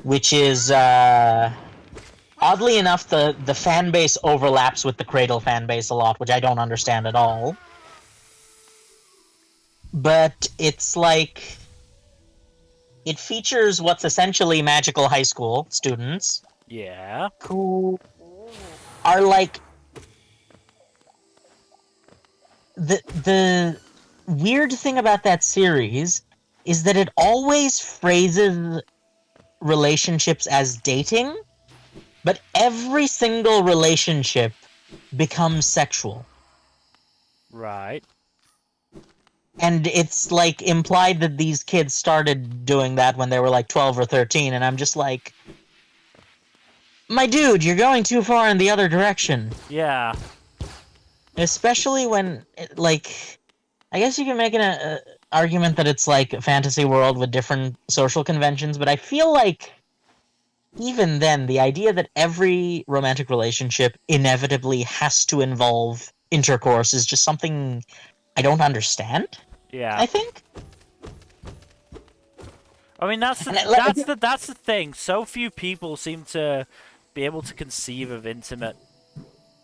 which is oddly enough the fan base overlaps with the Cradle fan base a lot, which I don't understand at all. But it's like it features what's essentially magical high school students Yeah. who are like the weird thing about that series is that it always phrases relationships as dating, but every single relationship becomes sexual. Right. And it's like implied that these kids started doing that when they were like 12 or 13, and I'm just like, my dude, you're going too far in the other direction. Yeah. Especially when, like, I guess you can make an argument that it's like a fantasy world with different social conventions, but I feel like even then, the idea that every romantic relationship inevitably has to involve intercourse is just something I don't understand. Yeah. I think, I mean, and I, that's the thing. So few people seem to be able to conceive of intimate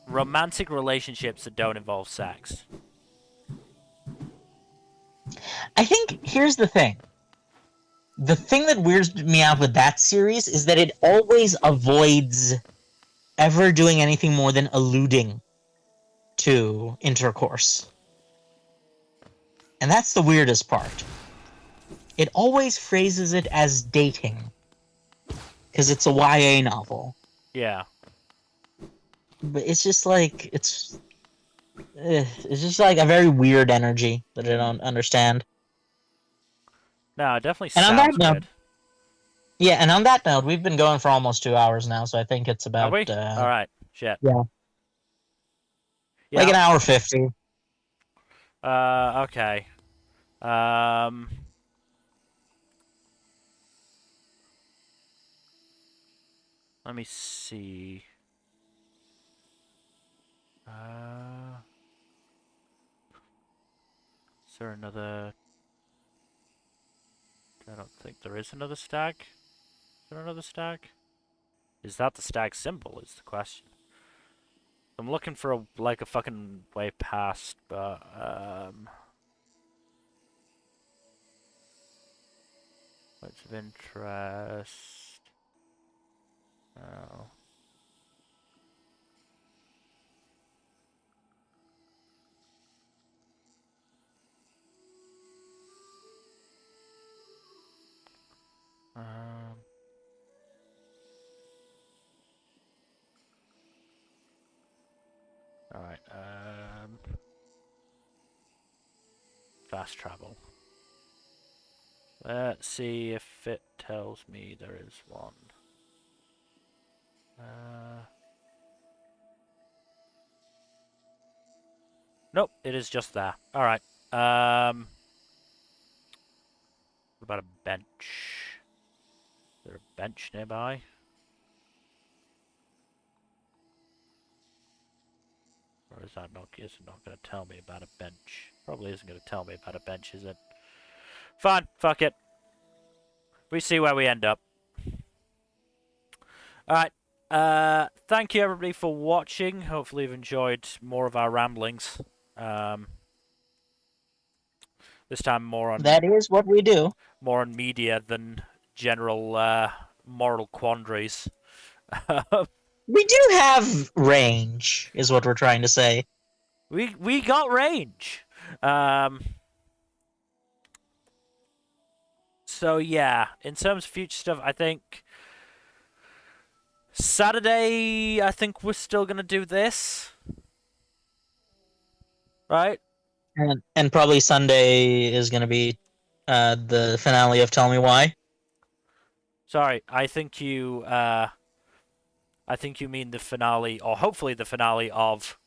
romantic relationships that don't involve sex. I think here's the thing. The thing that weirds me out with that series is that it always avoids ever doing anything more than alluding to intercourse. And that's the weirdest part. It always phrases it as dating because it's a YA novel. Yeah. But it's just like it's just like a very weird energy that I Hmm. don't understand. No, it definitely And on that sounds note, good. yeah, and on that note, we've been going for almost 2 hours now, so I think it's Are about we? All right. Shit. yeah, like Yeah. an hour 50. Okay. Um. Let me see. Uh. Is there another? I don't think there is another stag. Is there another stag? Is that the stag symbol? Is the question. I'm looking for a fucking way past, but points of interest. Oh. Um. fast travel. Let's see if it tells me there is one. Nope, it is just there. Alright. What about a bench? Is there a bench nearby? Or is that not, is it not going to tell me about a bench? Probably isn't going to tell me about a bench, is it? Fine, fuck it. We see where we end up. Alright. Thank you everybody for watching. Hopefully you've enjoyed more of our ramblings. This time more on That is what we do. more on media than general moral quandaries. We do have range, is what we're trying to say. We got range. So yeah, in terms of future stuff, I think Saturday, I think we're still gonna do this, right? And probably Sunday is going to be the finale of Tell Me Why. Sorry, I think you mean the finale, or hopefully the finale of.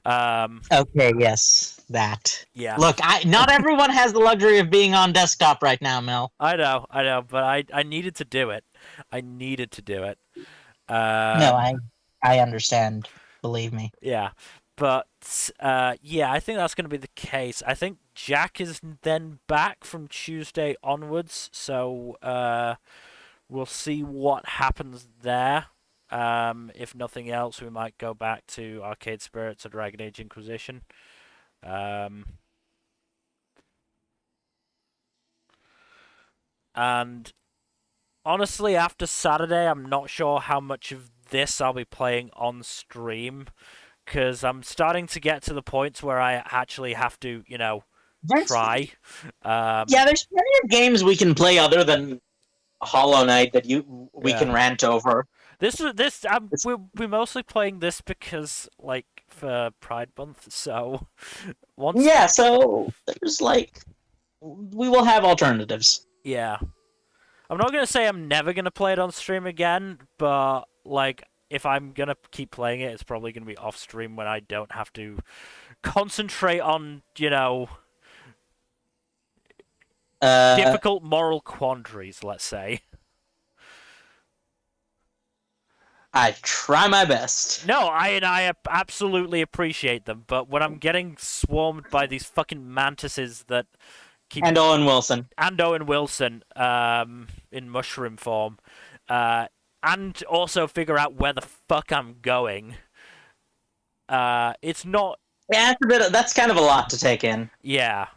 Okay, yes, that. Yeah. Look, not everyone has the luxury of being on desktop right now, Mel. I know, but I needed to do it. I needed to do it. No, I understand. Believe me. Yeah, but yeah, I think that's going to be the case. I think Jack is then back from Tuesday onwards, so we'll see what happens there. If nothing else, we might go back to Arcade Spirits or Dragon Age Inquisition. And honestly, after Saturday, I'm not sure how much of this I'll be playing on stream, because I'm starting to get to the points where I actually have to, try. Yeah, there's plenty of games we can play other than Hollow Knight that we can rant over. We're mostly playing this because for Pride Month. So once so there's we will have alternatives. Yeah, I'm not gonna say I'm never gonna play it on stream again, but if I'm gonna keep playing it, it's probably gonna be off stream when I don't have to concentrate on difficult moral quandaries. Let's say. I try my best. No, I absolutely appreciate them, but when I'm getting swarmed by these fucking mantises that keep and Owen Wilson in mushroom form, and also figure out where the fuck I'm going. It's not. Yeah, that's kind of a lot to take in. Yeah.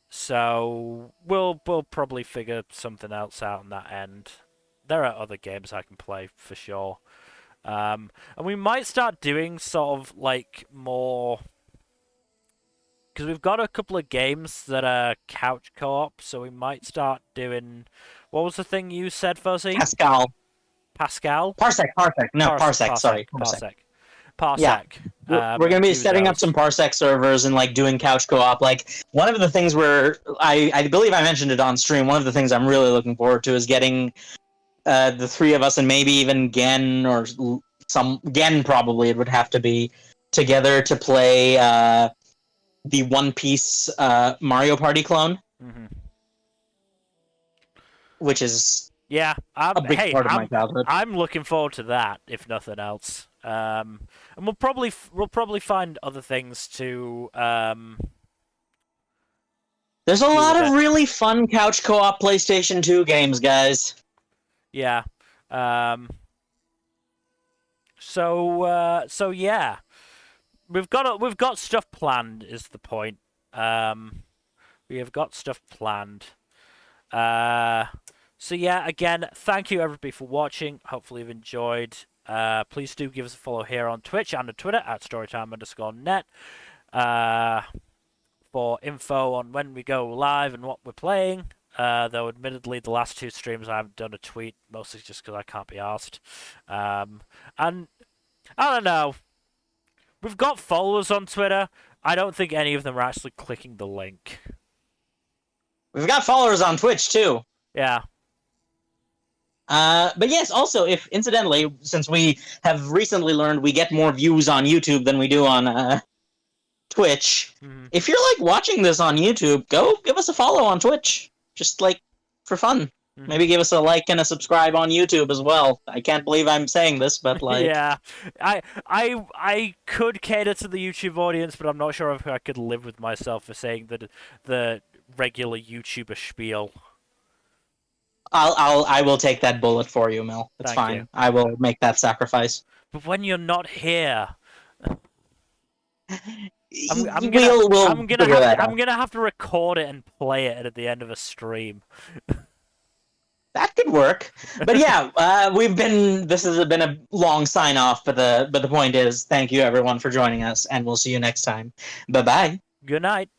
So we'll probably figure something else out on that end. There are other games I can play for sure. And we might start doing sort of more, because we've got a couple of games that are couch co-op, so we might start doing. What was the thing you said, Fuzzy? Pascal. Parsec. No, Parsec. Sorry, Parsec. Yeah. We're going to be setting up some Parsec servers and doing couch co-op. One of the things I believe I mentioned it on stream. One of the things I'm really looking forward to is getting the three of us and maybe even Gen or Gen probably it would have to be together to play the One Piece Mario Party clone, which is a big part of my childhood. I'm looking forward to that, if nothing else. And we'll probably find other things to. There's a lot of really fun couch co-op PlayStation 2 games, guys. Yeah. So yeah, we've got stuff planned. Is the point? We have got stuff planned. So yeah, again, thank you everybody for watching. Hopefully you've enjoyed. Please do give us a follow here on Twitch and on Twitter at Storytime_net. For info on when we go live and what we're playing. Though admittedly the last two streams I haven't done a tweet, mostly just because I can't be asked. And I don't know. We've got followers on Twitter. I don't think any of them are actually clicking the link. We've got followers on Twitch too. Yeah. But yes, also, if incidentally, since we have recently learned we get more views on YouTube than we do on Twitch, Mm-hmm. if you're like watching this on YouTube, go give us a follow on Twitch, just like for fun. Mm-hmm. Maybe give us a like and a subscribe on YouTube as well. I can't believe I'm saying this, but like, Yeah, I could cater to the YouTube audience, but I'm not sure if I could live with myself for saying the regular YouTuber spiel. I will take that bullet for you, Mel. It's Thank fine. you. I will make that sacrifice. But when you're not here, I'm We'll gonna figure have that to out. I'm gonna have to record it and play it at the end of a stream. That could work. But yeah, this has been a long sign off, but the point is, thank you everyone for joining us, and we'll see you next time. Bye bye. Good night.